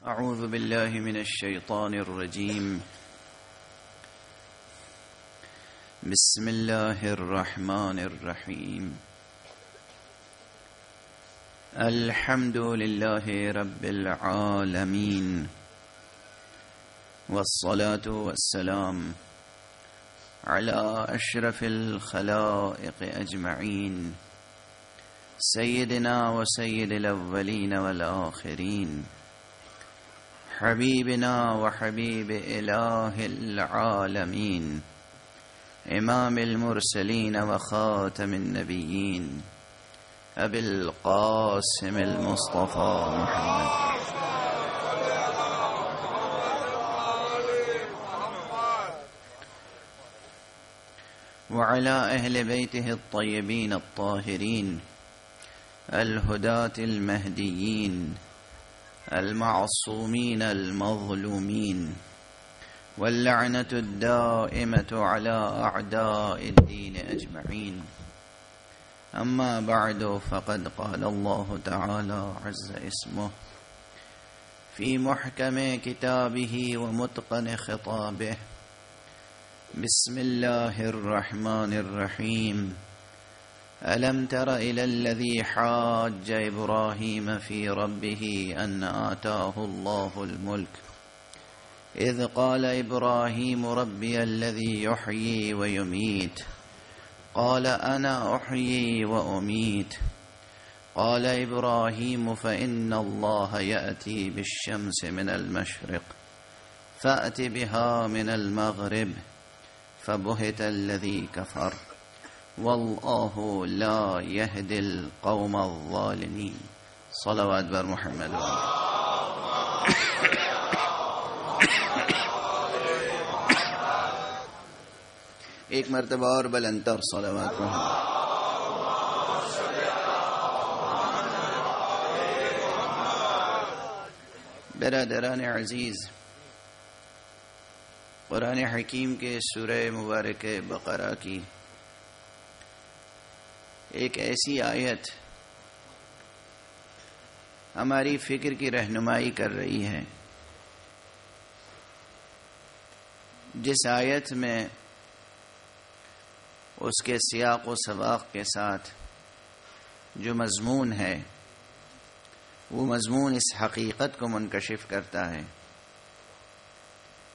أعوذ بالله من الشيطان الرجيم. بسم الله الرحمن الرحيم. الحمد لله رب العالمين، والصلاة والسلام على أشرف الخلائق أجمعين، سيدنا وسيد الأولين والآخرين، حبيبنا وحبيب إله العالمين، إمام المرسلين وخاتم النبيين، أبي القاسم المصطفى محمد. وعلى أهل بيته الطيبين الطاهرين الهداة المهديين المعصومين المظلومين، واللعنة الدائمة على أعداء الدين أجمعين. أما بعد، فقد قال الله تعالى عز اسمه في محكم كتابه ومتقن خطابه: بسم الله الرحمن الرحيم. ألم تر إلى الذي حاج إبراهيم في ربه أن آتاه الله الملك إذ قال إبراهيم ربي الذي يحيي ويميت قال أنا أحيي وأميت قال إبراهيم فإن الله يأتي بالشمس من المشرق فأت بها من المغرب فبهت الذي كفر والله لا يهدي القوم الظالمين. صلوات بر محمد. ایک مرتبہ اور بلندتر صلوات محمد. برادران عزیز، قرآن حکیم کے سورہ مبارک بقرہ کی ایک ایسی آیت ہماری فکر کی رہنمائی کر رہی ہے جس آیت میں اس کے سیاق و سباق کے ساتھ جو مضمون ہے وہ مضمون اس حقیقت کو منکشف کرتا ہے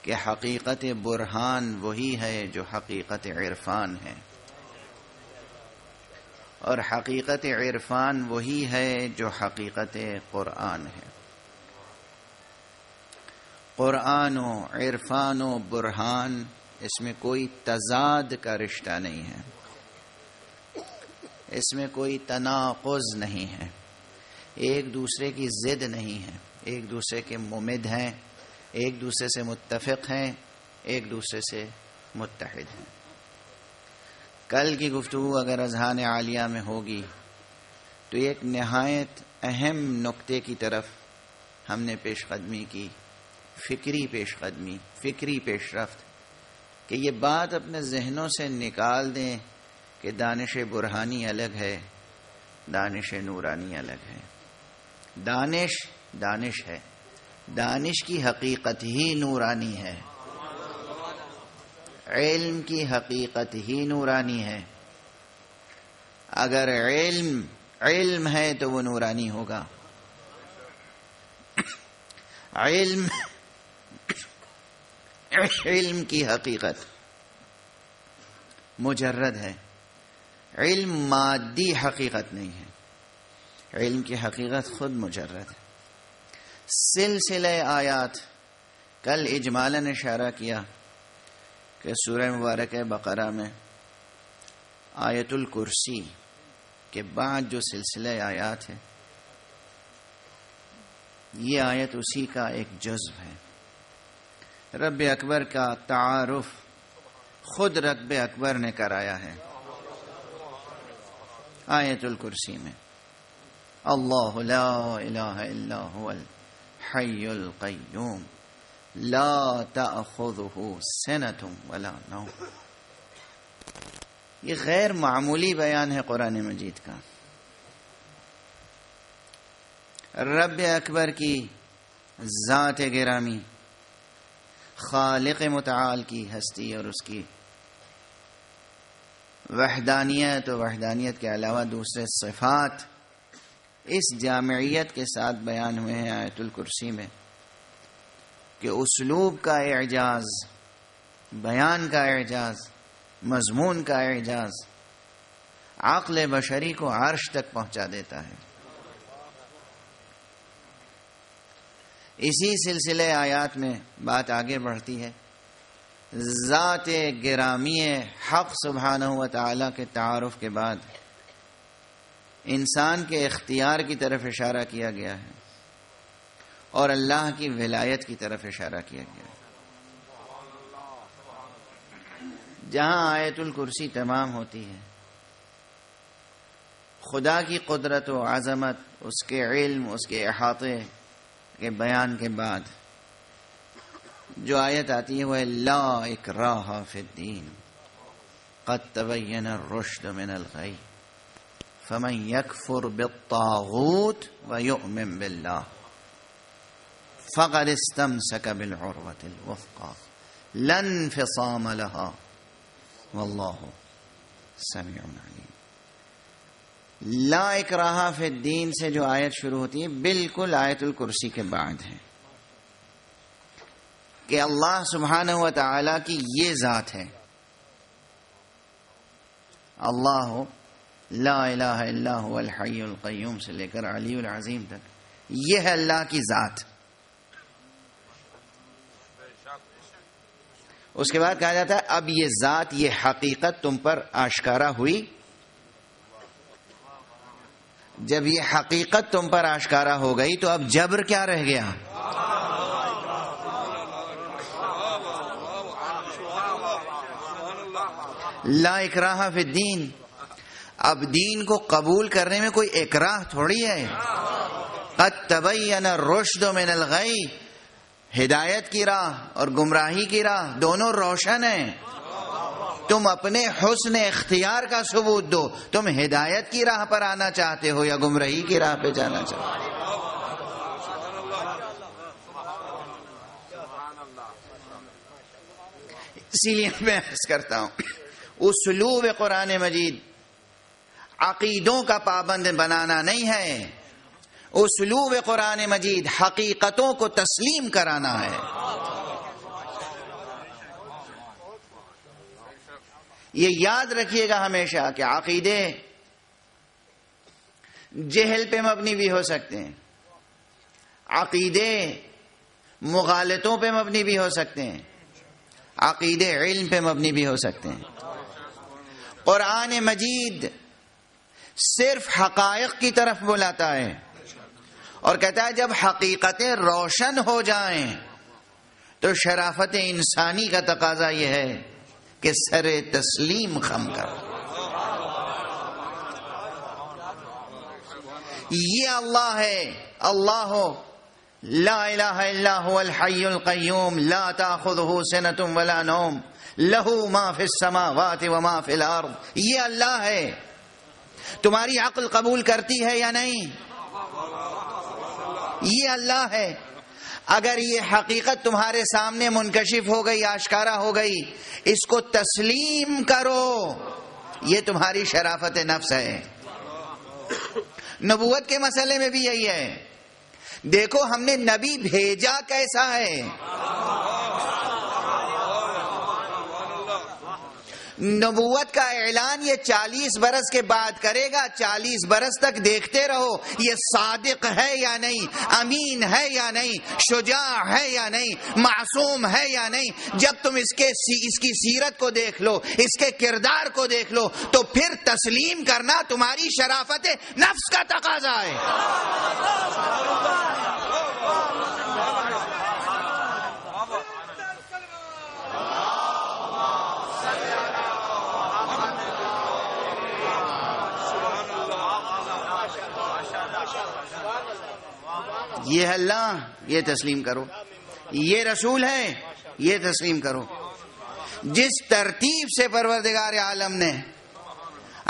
کہ حقیقت برہان وہی ہے جو حقیقت عرفان ہے، اور حقیقت عرفان وہی ہے جو حقیقت قرآن ہے. قرآن و عرفان و برہان، اس میں کوئی تضاد کا رشتہ نہیں ہے، اس میں کوئی تناقض نہیں ہے، ایک دوسرے کی ضد نہیں ہے، ایک دوسرے کے ممد ہیں، ایک دوسرے سے متفق ہیں، ایک دوسرے سے متحد ہیں. کل کی گفتگو اگر اذہان عالیہ میں ہوگی تو ایک نہایت اہم نقطے کی طرف ہم نے پیش قدمی کی، فکری پیش قدمی، فکری پیش رفت، کہ یہ بات اپنے ذہنوں سے نکال دیں کہ دانش برہانی الگ ہے، دانش نورانی الگ ہے. دانش ہے، دانش کی حقیقت ہی نورانی ہے، علم کی حقیقت ہی نورانی ہے. اگر علم ہے تو وہ نورانی ہوگا. علم کی حقیقت مجرد ہے، علم مادی حقیقت نہیں ہے، علم کی حقیقت خود مجرد ہے. سلسلہ آیات کل اجمالاً اشارہ کیا کہ سورہ مبارک بقرہ میں آیت الکرسی کے بعد جو سلسلہ آیات ہے یہ آیت اسی کا ایک جزو ہے. رب اکبر کا تعارف خود رب اکبر نے کرایا ہے آیت الکرسی میں. اللہ لا الہ الا هو الحی القیوم لا تأخذہ سنۃ ولا نوم. یہ غیر معمولی بیان ہے قرآن مجید کا. رب اکبر کی ذات گرامی خالق متعال کی ہستی اور اس کی وحدانیت و وحدانیت کے علاوہ دوسرے صفات اس جامعیت کے ساتھ بیان ہوئے ہیں آیت الکرسی میں کہ اسلوب کا اعجاز، بیان کا اعجاز، مضمون کا اعجاز عقل بشری کو عرش تک پہنچا دیتا ہے۔ اسی سلسلے آیات میں بات آگے بڑھتی ہے، ذات گرامی حق سبحانہ و تعالی کے تعارف کے بعد انسان کے اختیار کی طرف اشارہ کیا گیا ہے اور اللہ کی ولایت کی طرف اشارہ کیا گیا ہے۔ جہاں آیت الکرسی تمام ہوتی ہے، خدا کی قدرت و عظمت، اس کے علم، اس کے احاطے کے بیان کے بعد جو آیت آتی ہے وہ لا اکراہ فی الدین قد تبین الرشد من الغی فمن یکفر بالطاغوت ویؤمن باللہ فقد استمسک بالعروۃ الوثقی لا انفصام لها واللہ سمیع علیم۔ لا اکراہ فی الدین سے جو آیت شروع ہوتی ہے بالکل آیت الکرسی کے بعد ہے کہ اللہ سبحانہ و تعالی کی یہ ذات ہے، اللہ لا الہ الا هو الحی القیوم سے لے کر علی العظیم تک، یہ ہے اللہ کی ذات۔ اس کے بعد کہا جاتا ہے اب یہ ذات، یہ حقیقت تم پر آشکارا ہوئی۔ جب یہ حقیقت تم پر آشکارا ہو گئی تو اب جبر کیا رہ گیا؟ لا اکراہ فی الدین، اب دین کو قبول کرنے میں کوئی اکراہ تھوڑی ہے۔ قد تبین الرشد من الغی، ہدایت کی راہ اور گمراہی کی راہ دونوں روشن ہیں۔ تم اپنے حسن اختیار کا ثبوت دو، تم ہدایت کی راہ پر آنا چاہتے ہو یا گمراہی کی راہ پہ جانا چاہتے ہو۔ اسی لیے میں عرض کرتا ہوں اسلوب قرآن مجید عقیدوں کا پابند بنانا نہیں ہے، اسلوب قرآن مجید حقیقتوں کو تسلیم کرانا ہے۔ یہ یاد رکھیے گا ہمیشہ کہ عقیدے جہل پہ مبنی بھی ہو سکتے ہیں، عقیدے مغالطوں پہ مبنی بھی ہو سکتے ہیں، عقیدے علم پہ مبنی بھی ہو سکتے ہیں۔ قرآن مجید صرف حقائق کی طرف بلاتا ہے اور کہتا ہے جب حقیقتیں روشن ہو جائیں تو شرافت انسانی کا تقاضا یہ ہے کہ سر تسلیم خم کر۔ یہ اللہ ہے، اللہ لا الہ الا هو الحی القیوم لا تاخذہ سنۃ ولا نوم لہ ما فی السماوات وما فی الارض۔ یہ اللہ ہے، تمہاری عقل قبول کرتی ہے یا نہیں؟ یہ اللہ ہے۔ اگر یہ حقیقت تمہارے سامنے منکشف ہو گئی، آشکارا ہو گئی، اس کو تسلیم کرو، یہ تمہاری شرافت نفس ہے۔ نبوت کے مسئلے میں بھی یہی ہے، دیکھو ہم نے نبی بھیجا کیسا ہے۔ نبوت کا اعلان یہ 40 برس کے بعد کرے گا، 40 برس تک دیکھتے رہو یہ صادق ہے یا نہیں، امین ہے یا نہیں، شجاع ہے یا نہیں، معصوم ہے یا نہیں۔ جب تم اس کی سیرت کو دیکھ لو، اس کے کردار کو دیکھ لو، تو پھر تسلیم کرنا تمہاری شرافت نفس کا تقاضا ہے۔ یہ اللہ، یہ تسلیم کرو، یہ رسول ہے، یہ تسلیم کرو۔ جس ترتیب سے پروردگار عالم نے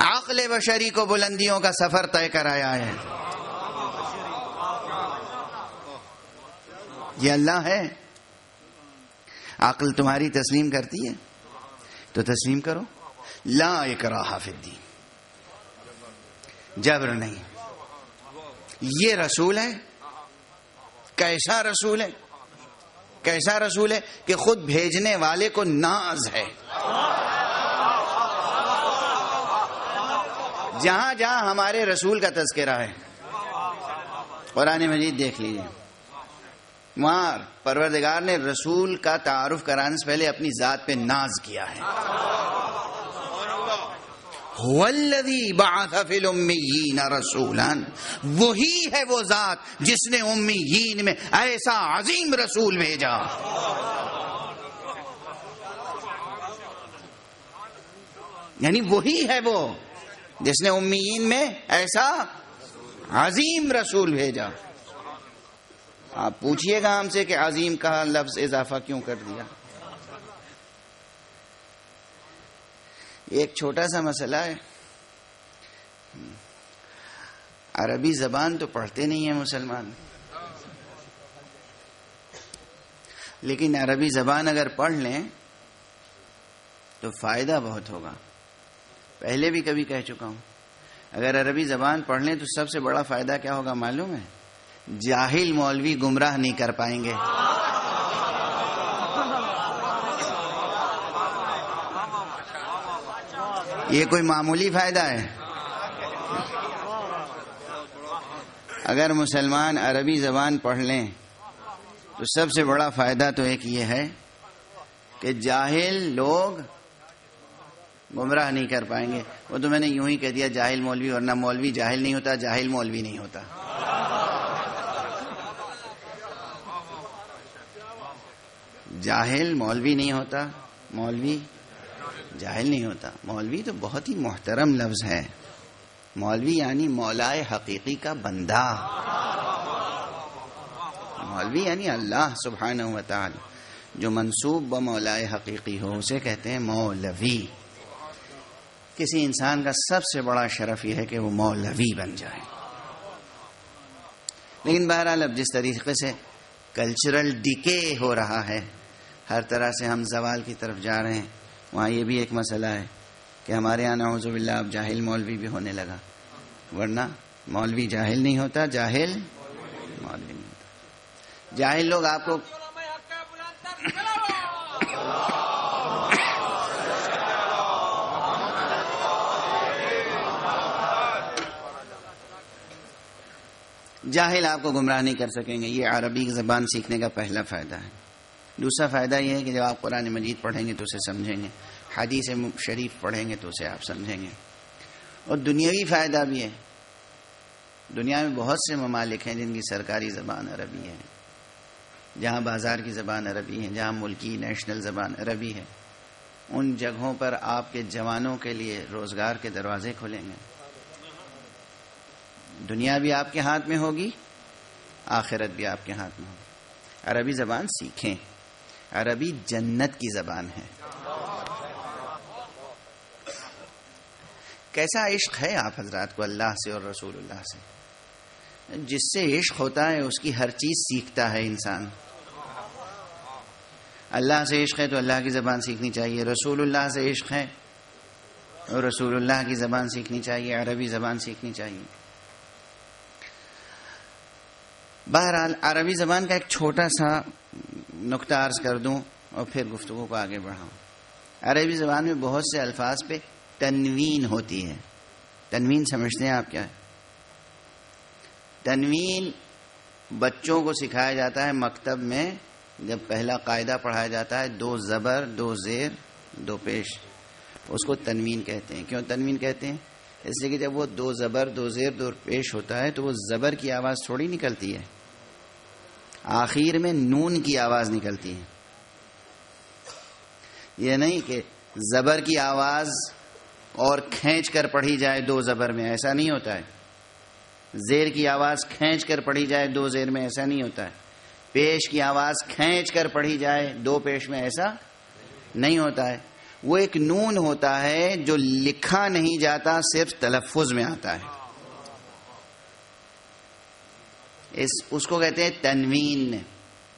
عقل بشری کو بلندیوں کا سفر طے کرایا ہے، یہ اللہ ہے؟ عقل تمہاری تسلیم کرتی ہے تو تسلیم کرو. لا اکراہ فی الدین، جبر نہیں. یہ رسول ہے. کیسا رسول ہے؟ کیسا رسول ہے کہ خود بھیجنے والے کو ناز ہے. جہاں جہاں ہمارے رسول کا تذکرہ ہے قرآن مجید دیکھ لیجیے، وہاں پروردگار نے رسول کا تعارف کرانے سے پہلے اپنی ذات پہ ناز کیا ہے. هو الذی بعث فی الامیین رسولا، وہی ہے وہ ذات جس نے امیین میں ایسا عظیم رسول بھیجا. یعنی وہی ہے وہ جس نے امیین میں ایسا عظیم رسول بھیجا. آپ پوچھئے گا ہم سے کہ عظیم کا لفظ اضافہ کیوں کر دیا؟ ایک چھوٹا سا مسئلہ ہے. عربی زبان تو پڑھتے نہیں ہیں مسلمان، لیکن عربی زبان اگر پڑھ لیں تو فائدہ بہت ہوگا. پہلے بھی کبھی کہہ چکا ہوں، اگر عربی زبان پڑھ لیں تو سب سے بڑا فائدہ کیا ہوگا معلوم ہے؟ جاہل مولوی گمراہ نہیں کر پائیں گے. یہ کوئی معمولی فائدہ ہے؟ اگر مسلمان عربی زبان پڑھ لیں تو سب سے بڑا فائدہ تو ایک یہ ہے کہ جاہل لوگ گمراہ نہیں کر پائیں گے. وہ تو میں نے یوں ہی کہہ دیا جاہل مولوی، ورنہ مولوی جاہل نہیں ہوتا، جاہل مولوی نہیں ہوتا. جاہل مولوی نہیں ہوتا، مولوی جاہل نہیں ہوتا. مولوی تو بہت ہی محترم لفظ ہے. مولوی یعنی مولائے حقیقی کا بندہ. مولوی یعنی اللہ سبحانہ و تعالی جو منسوب ب مولائے حقیقی ہو اسے کہتے ہیں مولوی. کسی انسان کا سب سے بڑا شرف یہ ہے کہ وہ مولوی بن جائے. لیکن بہرحال اب جس طریقے سے کلچرل ڈیکے ہو رہا ہے، ہر طرح سے ہم زوال کی طرف جا رہے ہیں، وہاں یہ بھی ایک مسئلہ ہے کہ ہمارے یہاں نعوذ باللہ اب جاہل مولوی بھی ہونے لگا. ورنہ مولوی جاہل نہیں ہوتا، جاہل مولوی نہیں ہوتا. جاہل لوگ آپ کو جاہل آپ کو گمراہ نہیں کر سکیں گے. یہ عربی زبان سیکھنے کا پہلا فائدہ ہے. دوسرا فائدہ یہ ہے کہ جب آپ قرآن مجید پڑھیں گے تو اسے سمجھیں گے، حدیث شریف پڑھیں گے تو اسے آپ سمجھیں گے. اور دنیاوی فائدہ بھی ہے. دنیا میں بہت سے ممالک ہیں جن کی سرکاری زبان عربی ہے، جہاں بازار کی زبان عربی ہے، جہاں ملکی نیشنل زبان عربی ہے. ان جگہوں پر آپ کے جوانوں کے لیے روزگار کے دروازے کھلیں گے. دنیا بھی آپ کے ہاتھ میں ہوگی، آخرت بھی آپ کے ہاتھ میں ہوگی. عربی زبان سیکھیں. عربی جنت کی زبان ہے. کیسا عشق ہے آپ حضرات کو اللہ سے اور رسول اللہ سے. جس سے عشق ہوتا ہے اس کی ہر چیز سیکھتا ہے انسان. اللہ سے عشق ہے تو اللہ کی زبان سیکھنی چاہیے. رسول اللہ سے عشق ہے اور رسول اللہ کی زبان سیکھنی چاہیے، عربی زبان سیکھنی چاہیے. بہرحال عربی زبان کا ایک چھوٹا سا نقطہ عرض کر دوں اور پھر گفتگو کو آگے بڑھاؤں. عربی زبان میں بہت سے الفاظ پہ تنوین ہوتی ہے. تنوین سمجھتے ہیں آپ کیا ہے؟ تنوین بچوں کو سکھایا جاتا ہے مکتب میں. جب پہلا قاعدہ پڑھایا جاتا ہے 2 زبر 2 زیر 2 پیش، اس کو تنوین کہتے ہیں. کیوں تنوین کہتے ہیں؟ اس لیے کہ جب وہ 2 زبر 2 زیر 2 پیش ہوتا ہے تو وہ زبر کی آواز تھوڑی نکلتی ہے، آخر میں نون کی آواز نکلتی ہے. یہ نہیں کہ زبر کی آواز اور کھینچ کر پڑھی جائے 2 زبر میں، ایسا نہیں ہوتا ہے. زیر کی آواز کھینچ کر پڑھی جائے 2 زیر میں، ایسا نہیں ہوتا ہے. پیش کی آواز کھینچ کر پڑھی جائے 2 پیش میں، ایسا نہیں ہوتا ہے. وہ ایک نون ہوتا ہے جو لکھا نہیں جاتا، صرف تلفظ میں آتا ہے. اس کو کہتے ہیں تنوین.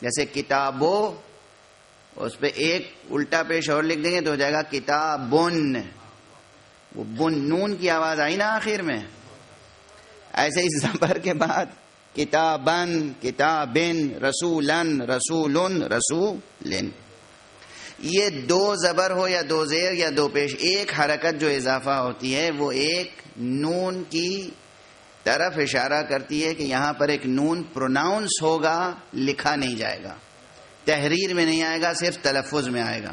جیسے کتابو، اس پہ ایک الٹا پیش اور لکھ دیں گے تو ہو جائے گا کتابن، وہ بن نون کی آواز آئی نا آخر میں. ایسے ہی زبر کے بعد کتابن، کتابن، رسولن، رسولن، رسولن. یہ دو زبر ہو یا دو زیر یا دو پیش، ایک حرکت جو اضافہ ہوتی ہے وہ ایک نون کی طرف اشارہ کرتی ہے کہ یہاں پر ایک نون پروناؤنس ہوگا، لکھا نہیں جائے گا، تحریر میں نہیں آئے گا، صرف تلفظ میں آئے گا.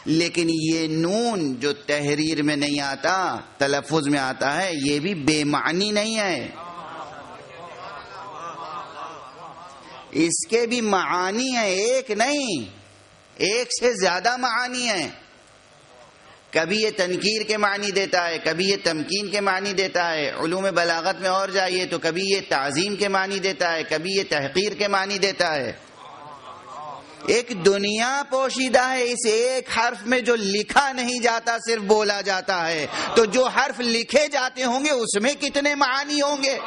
لیکن یہ نون جو تحریر میں نہیں آتا، تلفظ میں آتا ہے، یہ بھی بے معنی نہیں ہے، اس کے بھی معانی ہیں، ایک نہیں، ایک سے زیادہ معانی ہیں. کبھی یہ تنکیر کے معنی دیتا ہے، کبھی یہ تمکین کے معنی دیتا ہے. علوم بلاغت میں اور جائیے تو کبھی یہ تعظیم کے معنی دیتا ہے، کبھی یہ تحقیر کے معنی دیتا ہے. ایک دنیا پوشیدہ ہے اس ایک حرف میں جو لکھا نہیں جاتا، صرف بولا جاتا ہے. تو جو حرف لکھے جاتے ہوں گے اس میں کتنے معانی ہوں گے.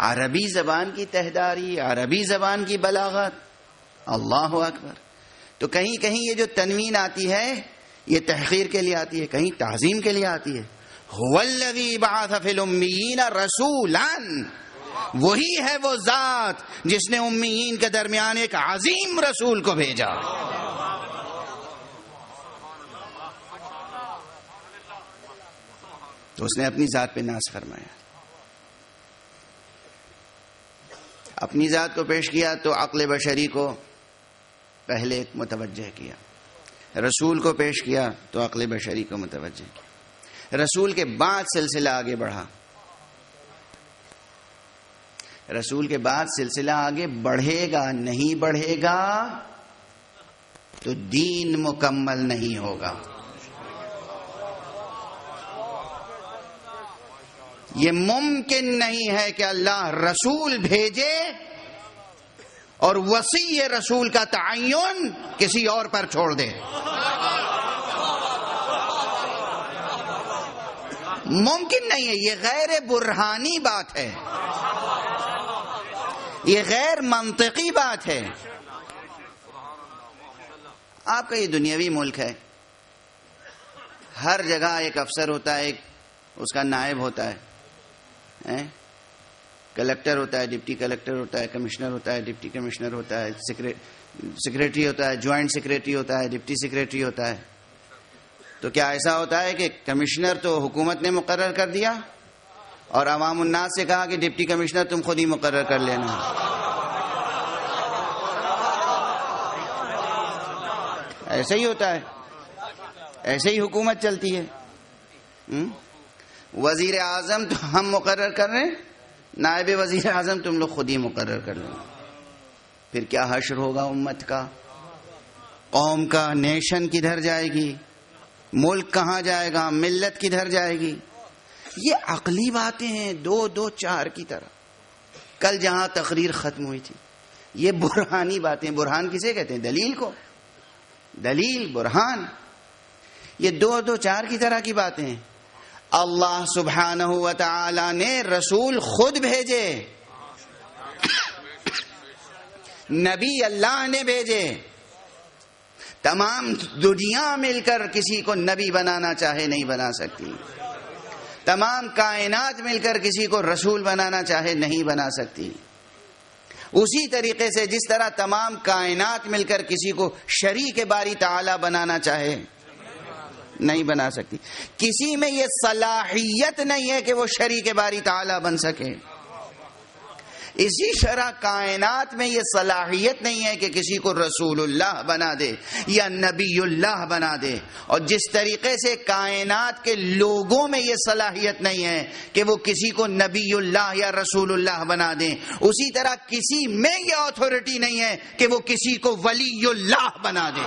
عربی زبان کی تہذاری، عربی زبان کی بلاغت، اللہ اکبر. تو کہیں کہیں یہ جو تنوین آتی ہے یہ تحقیر کے لیے آتی ہے، کہیں تعظیم کے لیے آتی ہے. هو الذی بعث فی الامیین رسولا، وہی ہے وہ ذات جس نے امیین کے درمیان ایک عظیم رسول کو بھیجا. تو اس نے اپنی ذات پہ ناز فرمایا، اپنی ذات کو پیش کیا تو عقل بشری کو پہلے متوجہ کیا، رسول کو پیش کیا تو عقل بشری کو متوجہ کیا، رسول کے بعد سلسلہ آگے بڑھا. رسول کے بعد سلسلہ آگے بڑھے گا، نہیں بڑھے گا تو دین مکمل نہیں ہوگا. یہ ممکن نہیں ہے کہ اللہ رسول بھیجے اور وصی رسول کا تعین کسی اور پر چھوڑ دے. ممکن نہیں ہے، یہ غیر برہانی بات ہے، یہ غیر منطقی بات ہے. آپ کا یہ دنیاوی ملک ہے، ہر جگہ ایک افسر ہوتا ہے، ایک اس کا نائب ہوتا ہے، کلیکٹر ہوتا ہے، ڈپٹی کلیکٹر ہوتا ہے، کمشنر ہوتا ہے، ڈپٹی کمشنر ہوتا ہے، سیکریٹری ہوتا ہے، جوائنٹ سیکریٹری ہوتا ہے، ڈپٹی سیکریٹری ہوتا ہے. تو کیا ایسا ہوتا ہے کہ کمشنر تو حکومت نے مقرر کر دیا اور عوام الناس سے کہا کہ ڈپٹی کمشنر تم خود ہی مقرر کر لینا؟ ایسا ہی ہوتا ہے، ایسے ہی حکومت چلتی ہے. وزیر اعظم تو ہم مقرر کر رہے ہیں، نائب وزیر اعظم تم لوگ خود ہی مقرر کر لینا. پھر کیا حشر ہوگا امت کا، قوم کا، نیشن کدھر جائے گی، ملک کہاں جائے گا، ملت کدھر جائے گی. یہ عقلی باتیں ہیں، دو دو چار کی طرح. کل جہاں تقریر ختم ہوئی تھی یہ برہانی باتیں. برہان کسے کہتے ہیں؟ دلیل کو. دلیل، برہان، یہ دو دو چار کی طرح کی باتیں ہیں. اللہ سبحانہ و تعالی نے رسول خود بھیجے، نبی اللہ نے بھیجے. تمام دنیا مل کر کسی کو نبی بنانا چاہے نہیں بنا سکتی، تمام کائنات مل کر کسی کو رسول بنانا چاہے نہیں بنا سکتی. اسی طریقے سے جس طرح تمام کائنات مل کر کسی کو شریک باری تعالی بنانا چاہے نہیں بنا سکتی. کسی میں یہ صلاحیت نہیں ہے کہ وہ شریک باری تعالی بن سکے. اسی شرح کائنات میں یہ صلاحیت نہیں ہے کہ کسی کو رسول اللہ بنا دے یا نبی اللہ بنا دے. اور جس طریقے سے کائنات کے لوگوں میں یہ صلاحیت نہیں ہے کہ وہ کسی کو نبی اللہ یا رسول اللہ بنا دیں، اسی طرح کسی میں یہ اتھارٹی نہیں ہے کہ وہ کسی کو ولی اللہ بنا دے.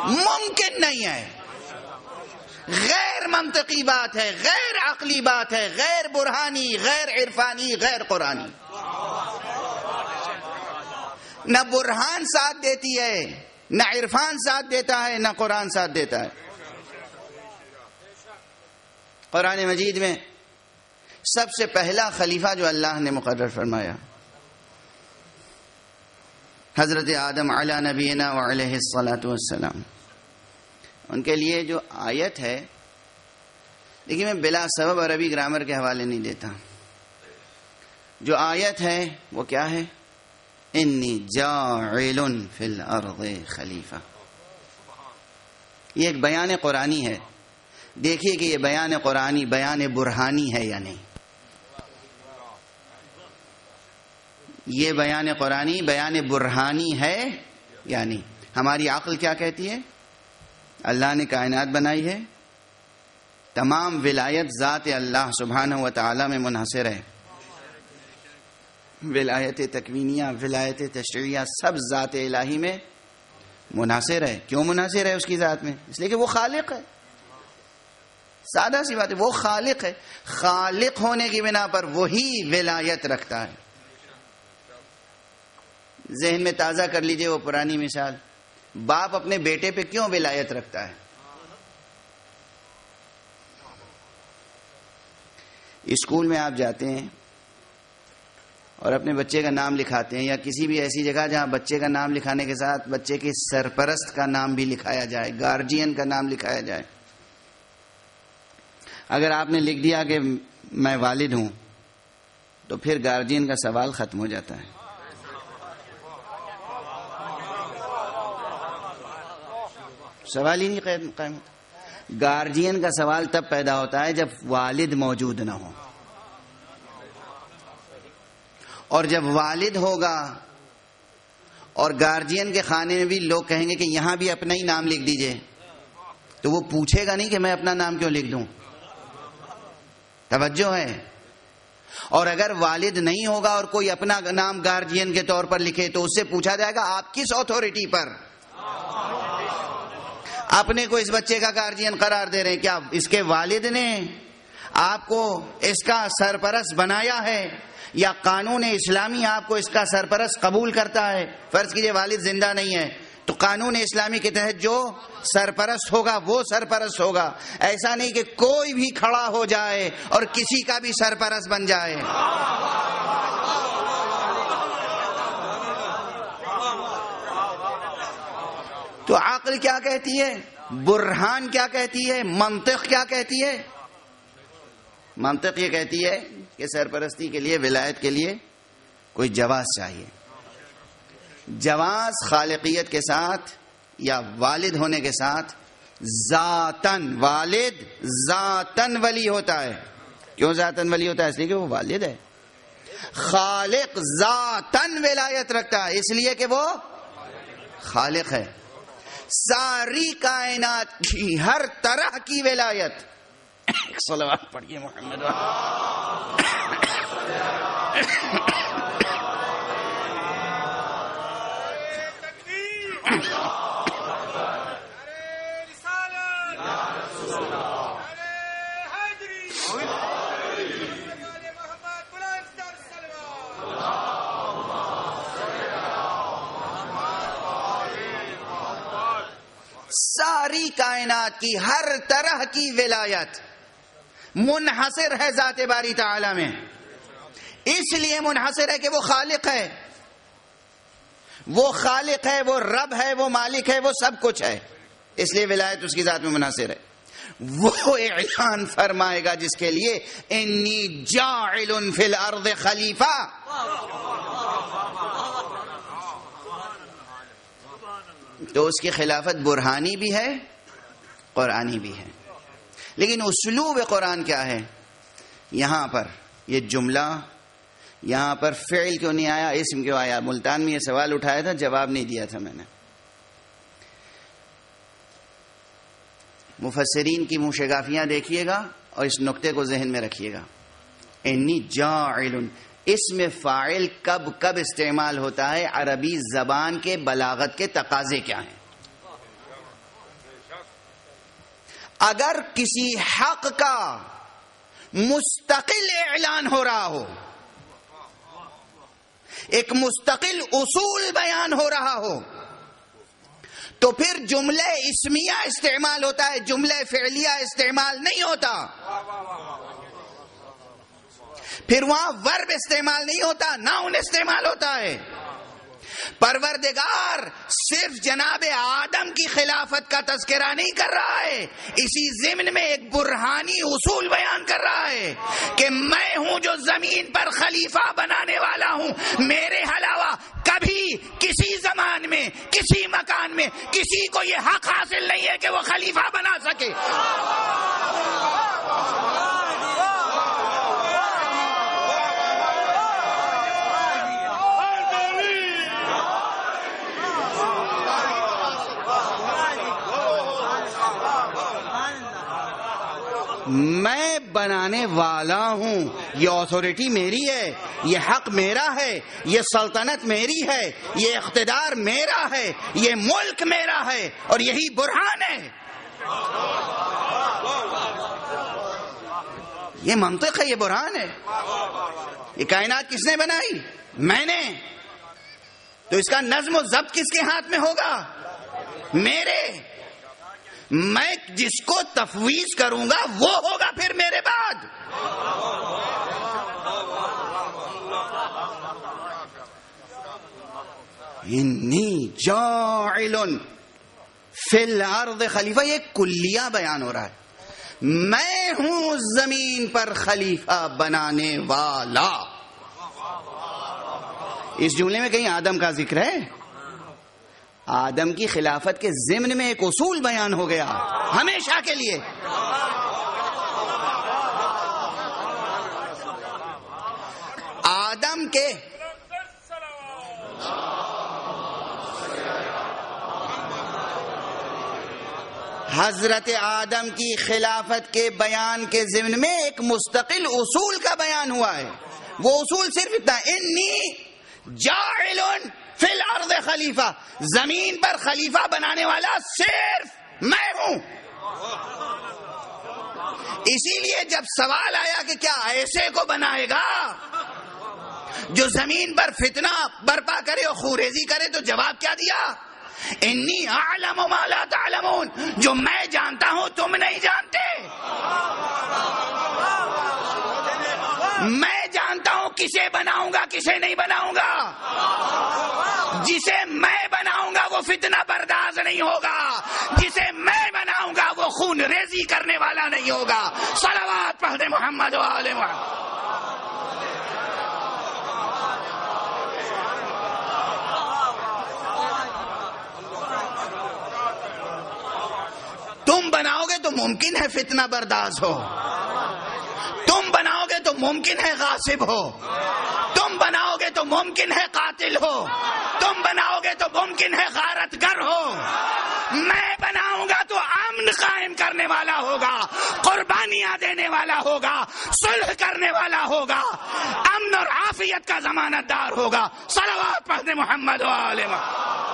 ممکن نہیں ہے، غیر منطقی بات ہے، غیر عقلی بات ہے، غیر برہانی، غیر عرفانی، غیر قرآنی. نہ برہان ساتھ دیتی ہے نہ عرفان ساتھ دیتا ہے نہ قرآن ساتھ دیتا ہے. قرآن مجید میں سب سے پہلا خلیفہ جو اللہ نے مقرر فرمایا حضرت آدم علی نبینا وعلیہ الصلاۃ والسلام. ان کے لیے جو آیت ہے، لیکن میں بلا سبب عربی گرامر کے حوالے نہیں دیتا. جو آیت ہے وہ کیا ہے؟ انی جاعل فی الارض خلیفہ. یہ ایک بیان قرآنی ہے. دیکھیے کہ یہ بیان قرآنی بیان برہانی ہے یا نہیں. یہ بیان قرآنی بیان برہانی ہے یا نہیں. ہماری عقل کیا کہتی ہے؟ اللہ نے کائنات بنائی ہے، تمام ولایت ذات اللہ سبحانہ و تعالی میں منحصر ہے. ولایت تکوینیہ، ولایت تشریعیہ سب ذات الہی میں منحصر ہے. کیوں منحصر ہے اس کی ذات میں؟ اس لیے کہ وہ خالق ہے. سادہ سی بات ہے، وہ خالق ہے. خالق ہونے کی بنا پر وہی ولایت رکھتا ہے. ذہن میں تازہ کر لیجئے وہ پرانی مثال. باپ اپنے بیٹے پہ کیوں ولایت رکھتا ہے؟ اسکول میں آپ جاتے ہیں اور اپنے بچے کا نام لکھاتے ہیں، یا کسی بھی ایسی جگہ جہاں بچے کا نام لکھانے کے ساتھ بچے کے سرپرست کا نام بھی لکھایا جائے، گارجین کا نام لکھایا جائے. اگر آپ نے لکھ دیا کہ میں والد ہوں تو پھر گارجین کا سوال ختم ہو جاتا ہے. سوال ہی نہیں قائم ہوتا. گارجین کا سوال تب پیدا ہوتا ہے جب والد موجود نہ ہو، اور جب والد ہوگا اور گارجین کے خانے میں بھی لوگ کہیں گے کہ یہاں بھی اپنا ہی نام لکھ دیجئے، تو وہ پوچھے گا نہیں کہ میں اپنا نام کیوں لکھ دوں. توجہ ہے. اور اگر والد نہیں ہوگا اور کوئی اپنا نام گارجین کے طور پر لکھے تو اس سے پوچھا جائے گا آپ کس اتھارٹی پر اپنے کو اس بچے کا گارجین قرار دے رہے ہیں؟ کیا اس کے والد نے آپ کو اس کا سرپرست بنایا ہے، یا قانون اسلامی آپ کو اس کا سرپرست قبول کرتا ہے؟ فرض کیجئے والد زندہ نہیں ہے تو قانون اسلامی کے تحت جو سرپرست ہوگا وہ سرپرست ہوگا. ایسا نہیں کہ کوئی بھی کھڑا ہو جائے اور کسی کا بھی سرپرست بن جائے. تو عقل کیا کہتی ہے؟ برہان کیا کہتی ہے؟ منطق کیا کہتی ہے؟ منطق یہ کہتی ہے کہ سرپرستی کے لیے، ولایت کے لیے کوئی جواز چاہیے. جواز خالقیت کے ساتھ یا والد ہونے کے ساتھ ذاتن، والد ذاتن ولی ہوتا ہے. کیوں ذاتن ولی ہوتا ہے؟ اس لیے کہ وہ والد ہے. خالق ذاتن ولایت رکھتا ہے اس لیے کہ وہ خالق ہے. ساری کائنات کی ہر طرح کی ولایت. ایک صلوات پڑھیے محمد. ساری کائنات کی ہر طرح کی ولایت منحصر ہے ذات باری تعالی میں. اس لیے منحصر ہے کہ وہ خالق ہے، وہ خالق ہے، وہ رب ہے، وہ مالک ہے، وہ سب کچھ ہے. اس لیے ولایت اس کی ذات میں منحصر ہے. وہ اعلان فرمائے گا جس کے لیے انی جاعل فی الارض خلیفہ. تو اس کی خلافت برہانی بھی ہے، قرآنی بھی ہے. لیکن اسلوب قرآن کیا ہے؟ یہاں پر یہ جملہ، یہاں پر فعل کیوں نہیں آیا، اسم کیوں آیا؟ ملتان میں یہ سوال اٹھایا تھا، جواب نہیں دیا تھا میں نے. مفسرین کی منشگافیاں دیکھیے گا اور اس نقطے کو ذہن میں رکھیے گا. انی جاعل، اسم فاعل کب کب استعمال ہوتا ہے؟ عربی زبان کے بلاغت کے تقاضے کیا ہیں؟ اگر کسی حق کا مستقل اعلان ہو رہا ہو، ایک مستقل اصول بیان ہو رہا ہو، تو پھر جملہ اسمیہ استعمال ہوتا ہے، جملہ فعلیہ استعمال نہیں ہوتا. پھر وہاں ورب استعمال نہیں ہوتا، ناؤن استعمال ہوتا ہے. پروردگار صرف جناب آدم کی خلافت کا تذکرہ نہیں کر رہا ہے، اسی ضمن میں ایک برہانی اصول بیان کر رہا ہے کہ میں ہوں جو زمین پر خلیفہ بنانے والا ہوں. میرے علاوہ کبھی کسی زمان میں کسی مکان میں کسی کو یہ حق حاصل نہیں ہے کہ وہ خلیفہ بنا سکے. میں بنانے والا ہوں، یہ اتھارٹی میری ہے، یہ حق میرا ہے، یہ سلطنت میری ہے، یہ اقتدار میرا ہے، یہ ملک میرا ہے، اور یہی برہان ہے. یہ منطق ہے، یہ برہان ہے. یہ کائنات کس نے بنائی؟ میں نے. تو اس کا نظم و ضبط کس کے ہاتھ میں ہوگا؟ میرے. میں جس کو تفویض کروں گا وہ ہوگا پھر میرے بعد. انی جاعل فی الارض خلیفہ، یہ کلیہ بیان ہو رہا ہے. میں ہوں زمین پر خلیفہ بنانے والا. اس جملے میں کہیں آدم کا ذکر ہے؟ آدم کی خلافت کے ضمن میں ایک اصول بیان ہو گیا ہمیشہ کے لیے. آدم کے حضرت آدم کی خلافت کے بیان کے ضمن میں ایک مستقل اصول کا بیان ہوا ہے. وہ اصول صرف اتنا، انی جاعل فی الارض خلیفہ، زمین پر خلیفہ بنانے والا صرف میں ہوں. اسی لیے جب سوال آیا کہ کیا ایسے کو بنائے گا جو زمین پر فتنہ برپا کرے اور خوریزی کرے، تو جواب کیا دیا؟ انی اعلم ما لا تعلمون، جو میں جانتا ہوں تم نہیں جانتے. میں جانتا ہوں کسے بناؤں گا کسے نہیں بناؤں گا. جسے میں بناؤں گا وہ فتنہ برداز نہیں ہوگا، جسے میں بناؤں گا وہ خون ریزی کرنے والا نہیں ہوگا. صلوات پڑھ دے محمد و آل محمد. تم بناؤ گے تو ممکن ہے فتنہ برداز ہو، تم بناؤ گے تو ممکن ہے غاصب ہو، تم بناؤ گے تو ممکن ہے قاتل ہو، تم بناؤ گے تو ممکن ہے غارت گر ہو. میں بناؤں گا تو امن قائم کرنے والا ہوگا، قربانیاں دینے والا ہوگا، صلح کرنے والا ہوگا، امن اور عافیت کا ضمانت دار ہوگا. صلوات پڑھ دے محمد و آل محمد.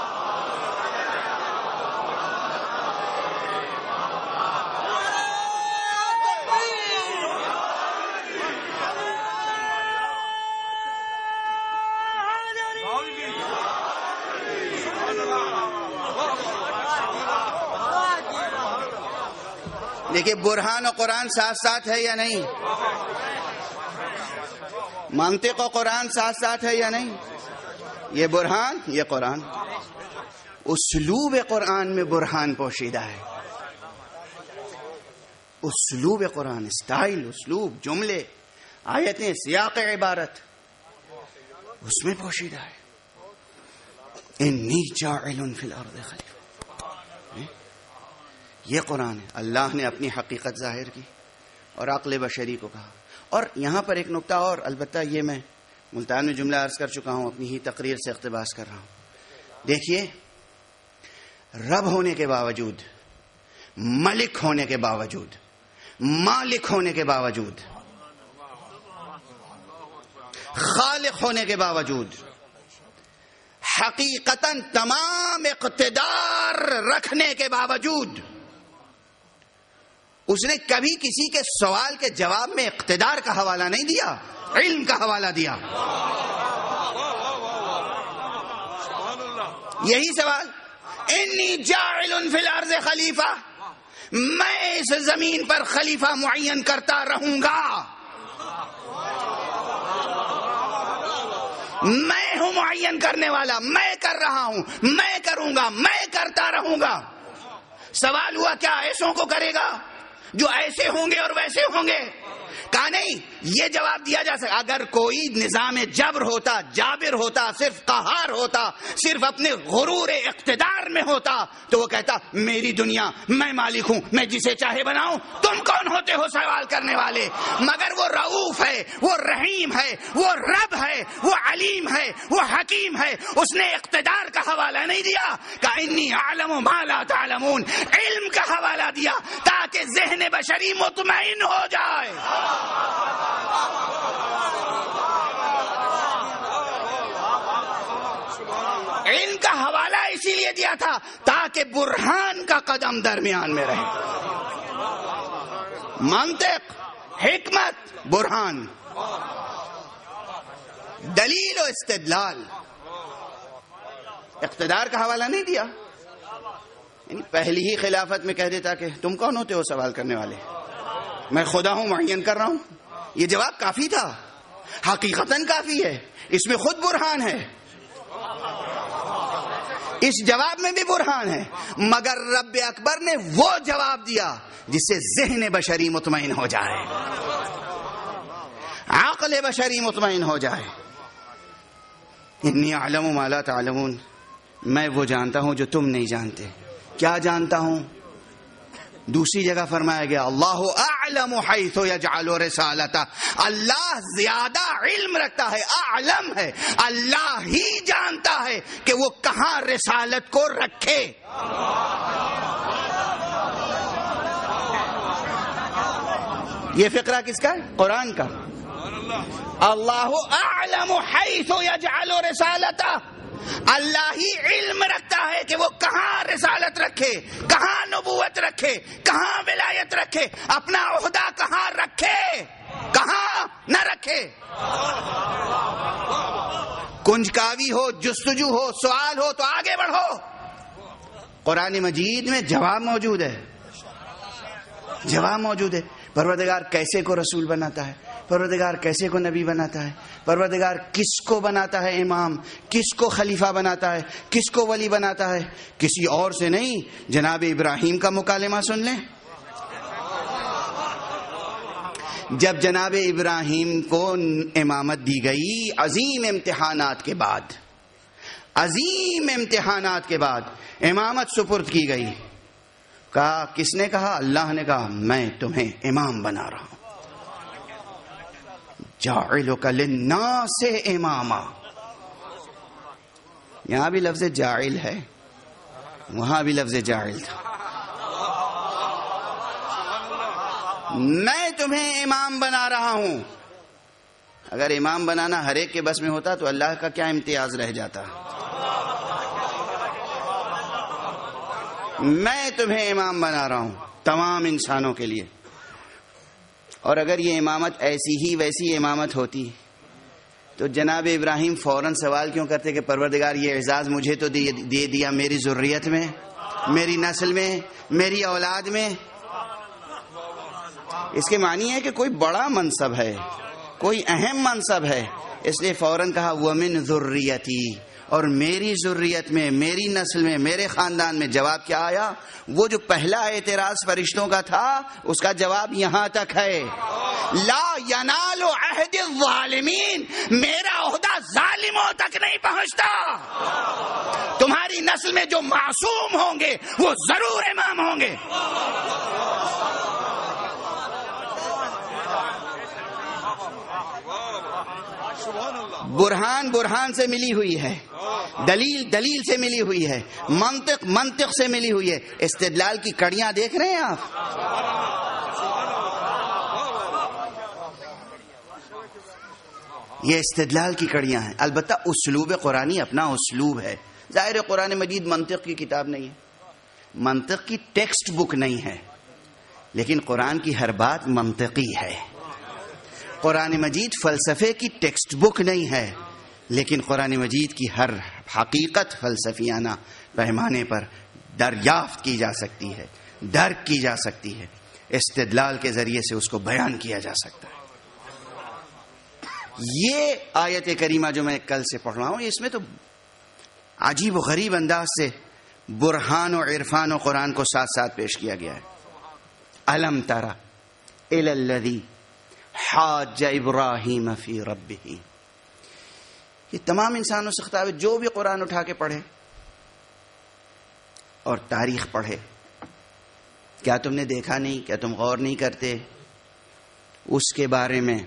دیکھیے برہان و قرآن ساتھ ساتھ ہے یا نہیں؟ منطق و قرآن ساتھ ساتھ ہے یا نہیں؟ یہ برہان، یہ قرآن. اسلوب قرآن میں برہان پوشیدہ ہے. اسلوب قرآن، اسٹائل، اسلوب، جملے، آیتیں، سیاق عبارت اس میں پوشیدہ ہے. انی جاعل فی الارض خلیفہ، یہ قرآن ہے. اللہ نے اپنی حقیقت ظاہر کی اور عقل بشری کو کہا. اور یہاں پر ایک نقطہ اور، البتہ یہ میں ملتان میں جملہ عرض کر چکا ہوں، اپنی ہی تقریر سے اقتباس کر رہا ہوں. دیکھیے، رب ہونے کے باوجود، ملک ہونے کے باوجود، مالک ہونے کے باوجود، خالق ہونے کے باوجود، حقیقتاً تمام اقتدار رکھنے کے باوجود، اس نے کبھی کسی کے سوال کے جواب میں اقتدار کا حوالہ نہیں دیا، علم کا حوالہ دیا. یہی سوال انی جاعل فی الارض خلیفہ، میں اس زمین پر خلیفہ معین کرتا رہوں گا، میں ہوں معین کرنے والا، میں کر رہا ہوں، میں کروں گا، میں کرتا رہوں گا۔ سوال ہوا کیا ایسوں کو کرے گا جو ایسے ہوں گے اور ویسے ہوں گے؟ کہا نہیں، یہ جواب دیا جا سکتا اگر کوئی نظام جبر ہوتا، جابر ہوتا، صرف قہار ہوتا، صرف اپنے غرور اقتدار میں ہوتا تو وہ کہتا میری دنیا، میں مالک ہوں، میں جسے چاہے بناؤں، تم کون ہوتے ہو سوال کرنے والے؟ مگر وہ رؤوف ہے، وہ رحیم ہے، وہ رب ہے، وہ علیم ہے، وہ حکیم ہے، اس نے اقتدار کا حوالہ نہیں دیا کہ انی اعلم ما لا تعلمون، علم کا حوالہ دیا تاکہ ذہن بشری مطمئن ہو جائے۔ ان کا حوالہ اسی لیے دیا تھا تاکہ برہان کا قدم درمیان میں رہے۔ منطق، حکمت، برہان، دلیل و استدلال، اقتدار کا حوالہ نہیں دیا۔ یعنی پہلی ہی خلافت میں کہہ دیتا کہ تم کون ہوتے ہو سوال کرنے والے، میں خدا ہوں، معین کر رہا ہوں۔ یہ جواب کافی تھا، حقیقتاً کافی ہے، اس میں خود برہان ہے، اس جواب میں بھی برہان ہے، مگر رب اکبر نے وہ جواب دیا جس سے ذہن بشری مطمئن ہو جائے، عقل بشری مطمئن ہو جائے۔ انی اعلم ما لا تعلمون، میں وہ جانتا ہوں جو تم نہیں جانتے۔ کیا جانتا ہوں؟ دوسری جگہ فرمایا گیا اللہ اعلم حیث یجعل رسالتہ، اللہ زیادہ علم رکھتا ہے، اعلم ہے، اللہ ہی جانتا ہے کہ وہ کہاں رسالت کو رکھے۔ یہ فقرہ کس کا ہے؟ قرآن کا۔ اللہ اعلم حیث یجعل رسالتہ، اللہ ہی علم رکھتا ہے کہ وہ کہاں رسالت رکھے، کہاں نبوت رکھے، کہاں ولایت رکھے، اپنا عہدہ کہاں رکھے، کہاں نہ رکھے۔ کنجکاوی ہو، جستجو ہو، سوال ہو تو آگے بڑھو۔ قرآن مجید میں جواب موجود ہے، جواب موجود ہے۔ پروردگار کیسے کو رسول بناتا ہے، پروردگار کیسے کو نبی بناتا ہے، پروردگار کس کو بناتا ہے امام، کس کو خلیفہ بناتا ہے، کس کو ولی بناتا ہے، کسی اور سے نہیں۔ جناب ابراہیم کا مکالمہ سن لیں۔ جب جناب ابراہیم کو امامت دی گئی عظیم امتحانات کے بعد، عظیم امتحانات کے بعد امامت سپرد کی گئی، کہا کس نے کہا؟ اللہ نے کہا میں تمہیں امام بنا رہا ہوں، جاعلک للناس اماما۔ یہاں بھی لفظ جاعل ہے، وہاں بھی لفظ جاعل تھا۔ میں تمہیں امام بنا رہا ہوں۔ اگر امام بنانا ہر ایک کے بس میں ہوتا تو اللہ کا کیا امتیاز رہ جاتا؟ میں تمہیں امام بنا رہا ہوں تمام انسانوں کے لیے۔ اور اگر یہ امامت ایسی ہی ویسی امامت ہوتی تو جناب ابراہیم فوراً سوال کیوں کرتے کہ پروردگار یہ اعزاز مجھے تو دے دیا میری ذریت میں، میری نسل میں، میری اولاد میں۔ اس کے معنی ہے کہ کوئی بڑا منصب ہے، کوئی اہم منصب ہے، اس لیے فوراً کہا وَمِن ذُرِّيَّتِي، اور میری ذریت میں، میری نسل میں، میرے خاندان میں۔ جواب کیا آیا؟ وہ جو پہلا اعتراض فرشتوں کا تھا اس کا جواب یہاں تک ہے، لا ینال عہد الظالمین، میرا عہدہ ظالموں تک نہیں پہنچتا۔ تمہاری نسل میں جو معصوم ہوں گے وہ ضرور امام ہوں گے۔ برہان برہان سے ملی ہوئی ہے، دلیل دلیل سے ملی ہوئی ہے، منطق منطق سے ملی ہوئی ہے۔ استدلال کی کڑیاں دیکھ رہے ہیں آپ؟ یہ استدلال کی کڑیاں ہیں۔ البتہ اسلوب قرآنی اپنا اسلوب ہے۔ ظاہر قرآن مجید منطق کی کتاب نہیں ہے، منطق کی ٹیکسٹ بک نہیں ہے، لیکن قرآن کی ہر بات منطقی ہے۔ قرآن مجید فلسفے کی ٹیکسٹ بک نہیں ہے، لیکن قرآن مجید کی ہر حقیقت فلسفیانہ پیمانے پر دریافت کی جا سکتی ہے، درک کی جا سکتی ہے، استدلال کے ذریعے سے اس کو بیان کیا جا سکتا ہے. یہ آیت کریمہ جو میں کل سے پڑھ رہا ہوں، اس میں تو عجیب و غریب انداز سے برہان و عرفان و قرآن کو ساتھ ساتھ پیش کیا گیا ہے. الم تر الی الذی حاج ابراہیم فی ربہ. یہ تمام انسانوں سے خطاب ہے، جو بھی قرآن اٹھا کے پڑھے اور تاریخ پڑھے. کیا تم نے دیکھا نہیں، کیا تم غور نہیں کرتے اس کے بارے میں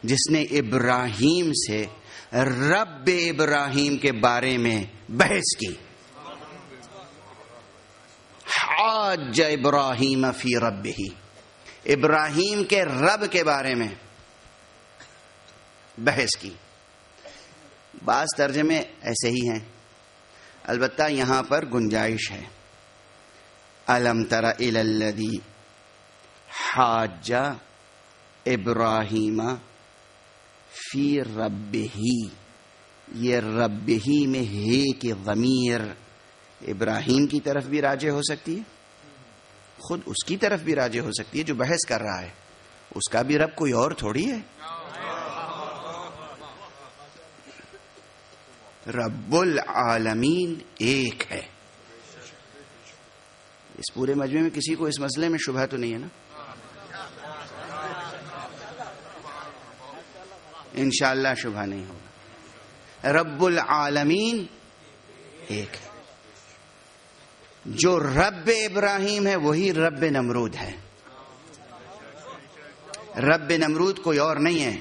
جس نے ابراہیم سے رب ابراہیم کے بارے میں بحث کی. حاج ابراہیم فی ربہ، ابراہیم کے رب کے بارے میں بحث کی. بعض ترجمے ایسے ہی ہیں، البتہ یہاں پر گنجائش ہے. الم تر الی الذی حاج ابراہیم فی ربہ. یہ ربہ میں ہے کہ ضمیر ابراہیم کی طرف بھی راجع ہو سکتی ہے، خود اس کی طرف بھی راجع ہو سکتی ہے جو بحث کر رہا ہے. اس کا بھی رب کوئی اور تھوڑی ہے. رب العالمین ایک ہے. اس پورے مجمع میں کسی کو اس مسئلے میں شبہ تو نہیں ہے نا؟ انشاءاللہ شبہ نہیں ہوگا. رب العالمین ایک ہے. جو رب ابراہیم ہے وہی رب نمرود ہے. رب نمرود کوئی اور نہیں ہے.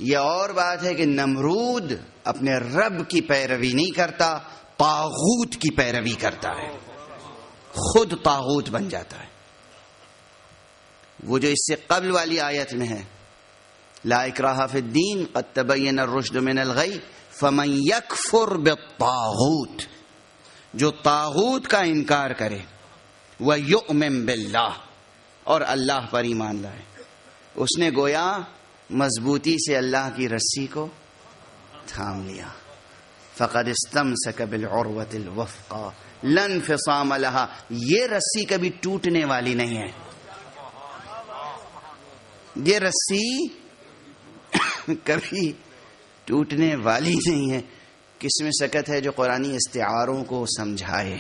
یہ اور بات ہے کہ نمرود اپنے رب کی پیروی نہیں کرتا، طاغوت کی پیروی کرتا ہے، خود طاغوت بن جاتا ہے. وہ جو اس سے قبل والی آیت میں ہے، لا اکراہ فی الدین قد تبین الرشد من الغی فمن یکفر بالطاغوت. جو طاغوت کا انکار کرے ویؤمن باللہ، اور اللہ پر ایمان لائے، اس نے گویا مضبوطی سے اللہ کی رسی کو تھام لیا. فقد استمسک بالعروۃ الوثقی لا انفصام لها. یہ رسی کبھی ٹوٹنے والی نہیں ہے. یہ رسی کبھی ٹوٹنے والی نہیں ہے. کس میں سکت ہے جو قرآنی استعاروں کو سمجھائے،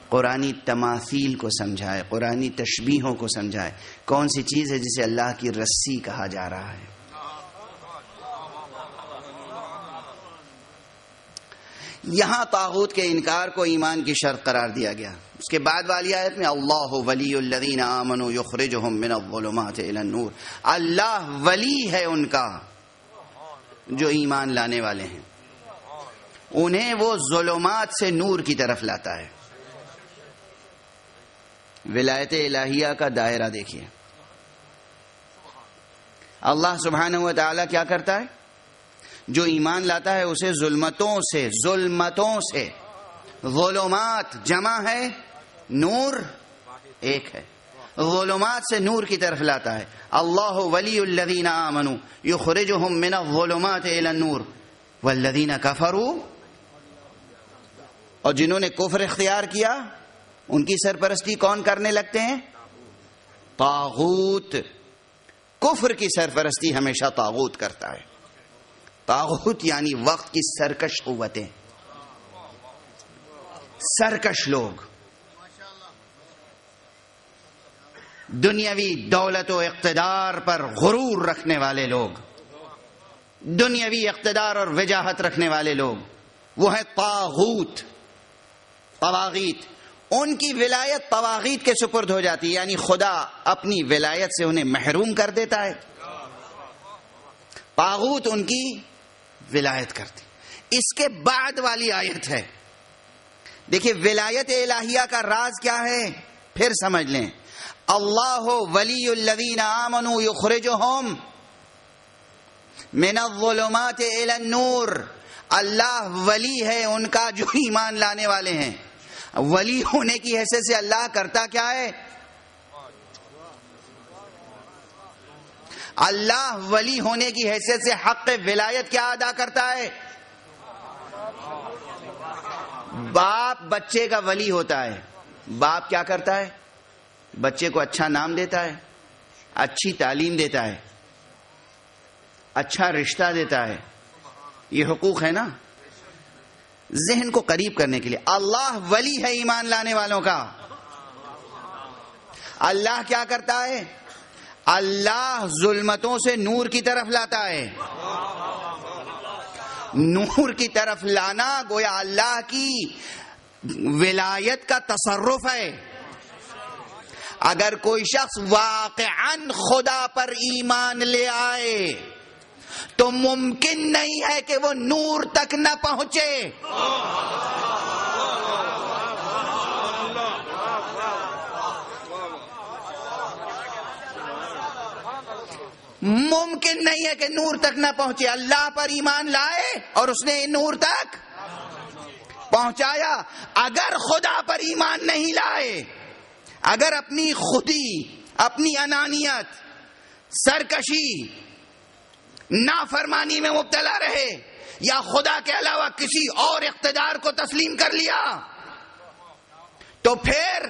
قرآنی تماثیل کو سمجھائے، قرآنی تشبیہوں کو سمجھائے. کون سی چیز ہے جسے اللہ کی رسی کہا جا رہا ہے؟ یہاں طاغوت کے انکار کو ایمان کی شرط قرار دیا گیا. اس کے بعد والی آیت میں اللہ ولی الذین آمنوا یخرجہم من الظلمات الی النور. اللہ ولی ہے ان کا جو ایمان لانے والے ہیں، انہیں وہ ظلمات سے نور کی طرف لاتا ہے. ولایت الہیہ کا دائرہ دیکھیے. اللہ سبحانہ و تعالی کیا کرتا ہے؟ جو ایمان لاتا ہے اسے ظلمتوں سے ظلمات جمع ہے، نور ایک ہے، ظلمات سے نور کی طرف لاتا ہے. اللہ ولی الذین آمنوا یخرجہم من الظلمات الی النور والذین کفروا. اور جنہوں نے کفر اختیار کیا ان کی سرپرستی کون کرنے لگتے ہیں؟ طاغوت. کفر کی سرپرستی ہمیشہ طاغوت کرتا ہے. طاغوت یعنی وقت کی سرکش قوتیں، سرکش لوگ، دنیاوی دولت و اقتدار پر غرور رکھنے والے لوگ، دنیاوی اقتدار اور وجاہت رکھنے والے لوگ، وہ ہیں طاغوت، طواغیت. ان کی ولایت طواغیت کے سپرد ہو جاتی ہے، یعنی خدا اپنی ولایت سے انہیں محروم کر دیتا ہے، طاغوت ان کی ولایت کرتی. اس کے بعد والی آیت ہے، دیکھیے ولایت الہیہ کا راز کیا ہے، پھر سمجھ لیں. اللہ ولی الذین آمنوا یخرجہم من الظلمات الی النور. اللہ ولی ہے ان کا جو ایمان لانے والے ہیں. ولی ہونے کی حیثیت سے اللہ کرتا کیا ہے؟ اللہ ولی ہونے کی حیثیت سے حق ولایت کیا ادا کرتا ہے؟ باپ بچے کا ولی ہوتا ہے. باپ کیا کرتا ہے؟ بچے کو اچھا نام دیتا ہے, اچھی تعلیم دیتا ہے, اچھا رشتہ دیتا ہے. یہ حقوق ہے نا, ذہن کو قریب کرنے کے لیے. اللہ ولی ہے ایمان لانے والوں کا. اللہ کیا کرتا ہے؟ اللہ ظلمتوں سے نور کی طرف لاتا ہے. نور کی طرف لانا گویا اللہ کی ولایت کا تصرف ہے. اگر کوئی شخص واقعاً خدا پر ایمان لے آئے تو ممکن نہیں ہے کہ وہ نور تک نہ پہنچے. ممکن نہیں ہے کہ نور تک نہ پہنچے. اللہ پر ایمان لائے اور اس نے نور تک پہنچایا. اگر خدا پر ایمان نہیں لائے, اگر اپنی خودی, اپنی انانیت, سرکشی, نافرمانی میں مبتلا رہے یا خدا کے علاوہ کسی اور اقتدار کو تسلیم کر لیا تو پھر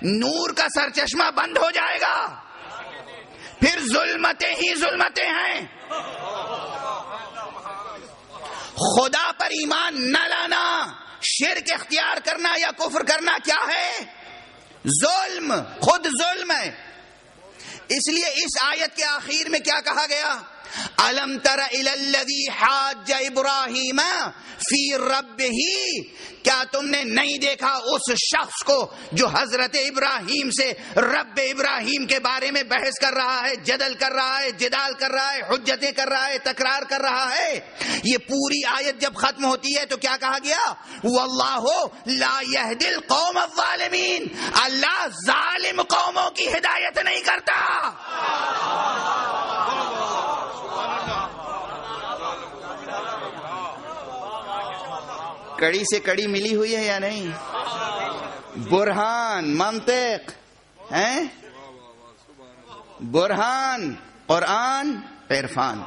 نور کا سرچشمہ بند ہو جائے گا. پھر ظلمتیں ہی ظلمتیں ہیں. خدا پر ایمان نہ لانا, شرک اختیار کرنا یا کفر کرنا کیا ہے؟ ظلم, خود ظلم ہے. اس لیے اس آیت کے آخر میں کیا کہا گیا؟ الم تر الی الذی حاج ابراہیم فی ربہ, کیا تم نے نہیں دیکھا اس شخص کو جو حضرت ابراہیم سے رب ابراہیم کے بارے میں بحث کر رہا ہے, جدل کر رہا ہے, جدال کر رہا ہے, حجتیں کر رہا ہے, تکرار کر رہا ہے. یہ پوری آیت جب ختم ہوتی ہے تو کیا کہا گیا؟ واللہ لا یہدی القوم الظالمین, اللہ ظالم قوموں کی ہدایت نہیں کرتا. کڑی سے کڑی ملی ہوئی ہے یا نہیں؟ برہان, منطق ہیں, برہان, قرآن, عرفان.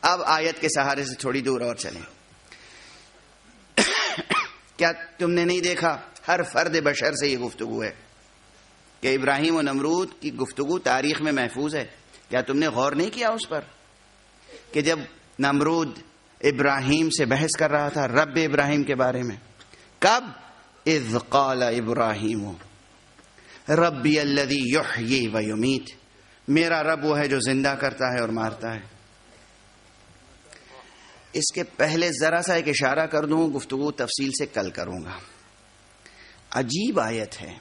اب آیت کے سہارے سے تھوڑی دور اور چلیں. کیا تم نے نہیں دیکھا؟ ہر فرد بشر سے یہ گفتگو ہے کہ ابراہیم و نمرود کی گفتگو تاریخ میں محفوظ ہے. کیا تم نے غور نہیں کیا اس پر کہ جب نمرود ابراہیم سے بحث کر رہا تھا رب ابراہیم کے بارے میں, کب؟ اذ قال ابراہیم ربی الذی یحیی و یمیت, میرا رب وہ ہے جو زندہ کرتا ہے اور مارتا ہے. اس کے پہلے ذرا سا ایک اشارہ کر دوں, گفتگو تفصیل سے کل کروں گا. عجیب آیت ہے.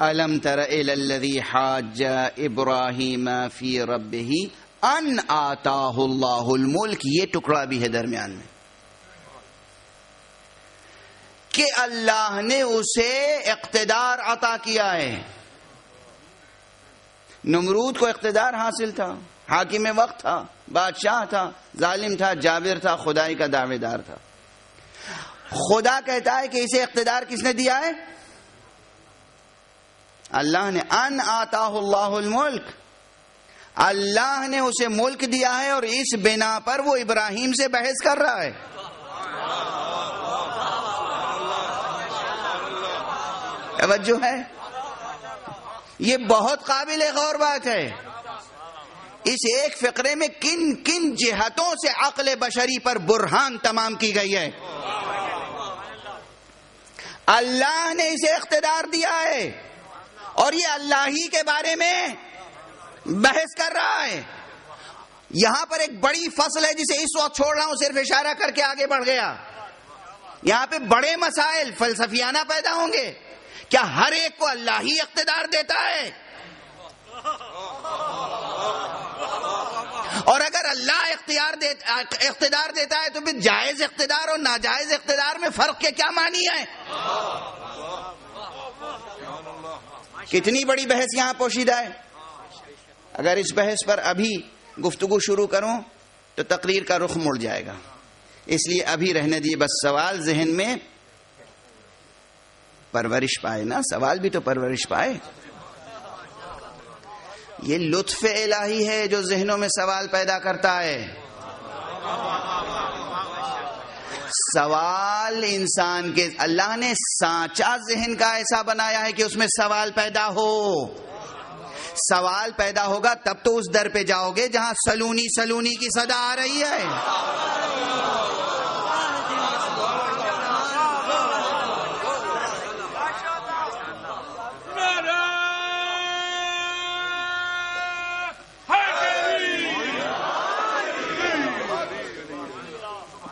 الم تر الی الذی حاج ابراہیم فی ربہ ان آتاہ اللہ الملک, یہ ٹکڑا بھی ہے درمیان میں کہ اللہ نے اسے اقتدار عطا کیا ہے. نمرود کو اقتدار حاصل تھا, حاکم وقت تھا, بادشاہ تھا, ظالم تھا, جابر تھا, خدائی کا دعوے دار تھا. خدا کہتا ہے کہ اسے اقتدار کس نے دیا ہے؟ اللہ نے. ان آتاہ اللہ الملک, اللہ نے اسے ملک دیا ہے اور اس بنا پر وہ ابراہیم سے بحث کر رہا ہے. توجہ ہے, یہ بہت قابل غور بات ہے. اس ایک فقرے میں کن کن جہتوں سے عقل بشری پر برہان تمام کی گئی ہے. اللہ نے اسے اقتدار دیا ہے اور یہ اللہ ہی کے بارے میں بحث کر رہا ہے. یہاں پر ایک بڑی فصل ہے جسے اس وقت چھوڑ رہا ہوں, صرف اشارہ کر کے آگے بڑھ گیا. یہاں پہ بڑے مسائل فلسفیانہ پیدا ہوں گے. کیا ہر ایک کو اللہ ہی اقتدار دیتا ہے؟ اور اگر اللہ اقتدار دیتا ہے تو پھر جائز اقتدار اور ناجائز اقتدار میں فرق کے کیا معنی ہے؟ کتنی بڑی بحث یہاں پوشیدہ ہے. اگر اس بحث پر ابھی گفتگو شروع کروں تو تقریر کا رخ مڑ جائے گا, اس لیے ابھی رہنے دیے. بس سوال ذہن میں پرورش پائے نا, سوال بھی تو پرورش پائے. یہ لطف الہی ہے جو ذہنوں میں سوال پیدا کرتا ہے. سوال انسان کے، اللہ نے سانچا ذہن کا ایسا بنایا ہے کہ اس میں سوال پیدا ہو. سوال پیدا ہوگا تب تو اس در پہ جاؤ گے جہاں سلونی سلونی کی صدا آ رہی ہے.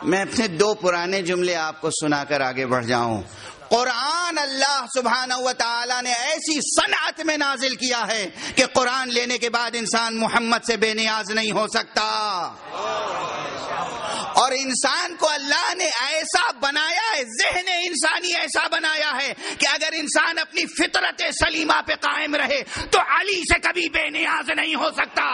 میں اپنے 2 پرانے جملے آپ کو سنا کر آگے بڑھ جاؤں. قرآن اللہ سبحانہ و تعالی نے ایسی صنعت میں نازل کیا ہے کہ قرآن لینے کے بعد انسان محمد سے بے نیاز نہیں ہو سکتا. اور انسان کو اللہ نے ایسا بنایا ہے، ذہن انسانی ایسا بنایا ہے کہ اگر انسان اپنی فطرت سلیمہ پہ قائم رہے تو علی سے کبھی بے نیاز نہیں ہو سکتا.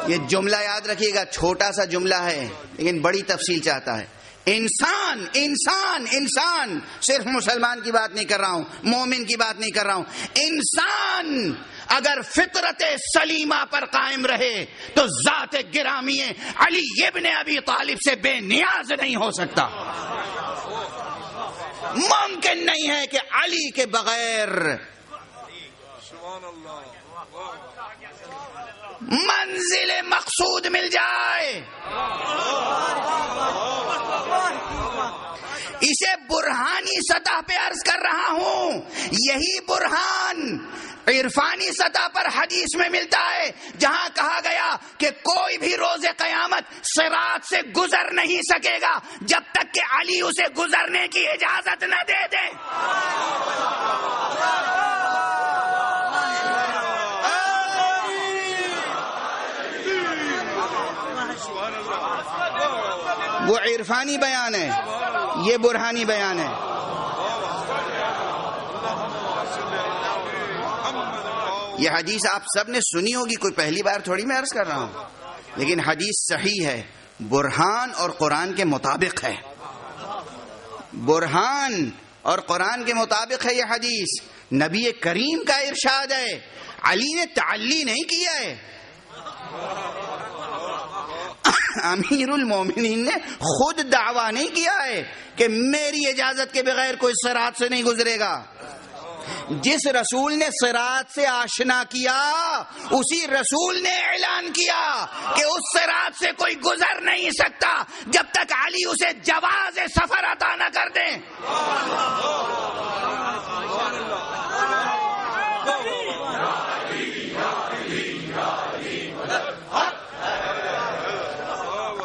یہ جملہ یاد رکھیے گا، چھوٹا سا جملہ ہے لیکن بڑی تفصیل چاہتا ہے. انسان انسان انسان، صرف مسلمان کی بات نہیں کر رہا ہوں، مومن کی بات نہیں کر رہا ہوں. انسان اگر فطرت سلیمہ پر قائم رہے تو ذات گرامی علی ابن ابی طالب سے بے نیاز نہیں ہو سکتا. ممکن نہیں ہے کہ علی کے بغیر منزل مقصود مل جائے. اسے برہانی سطح پہ عرض کر رہا ہوں. یہی برہان عرفانی سطح پر حدیث میں ملتا ہے جہاں کہا گیا کہ کوئی بھی روز قیامت صراط سے گزر نہیں سکے گا جب تک کہ علی اسے گزرنے کی اجازت نہ دے دے. وہ عرفانی بیان ہے، یہ برہانی بیان ہے. یہ حدیث آپ سب نے سنی ہوگی، کوئی پہلی بار تھوڑی میں عرض کر رہا ہوں، لیکن حدیث صحیح ہے، برہان اور قرآن کے مطابق ہے. برہان اور قرآن کے مطابق ہے یہ حدیث. نبی کریم کا ارشاد ہے، علی نے تعلی نہیں کیا ہے. امیر المومنین نے خود دعویٰ نہیں کیا ہے کہ میری اجازت کے بغیر کوئی صراط سے نہیں گزرے گا. جس رسول نے صراط سے آشنا کیا اسی رسول نے اعلان کیا کہ اس صراط سے کوئی گزر نہیں سکتا جب تک علی اسے جواز سفر عطا نہ کر دیں.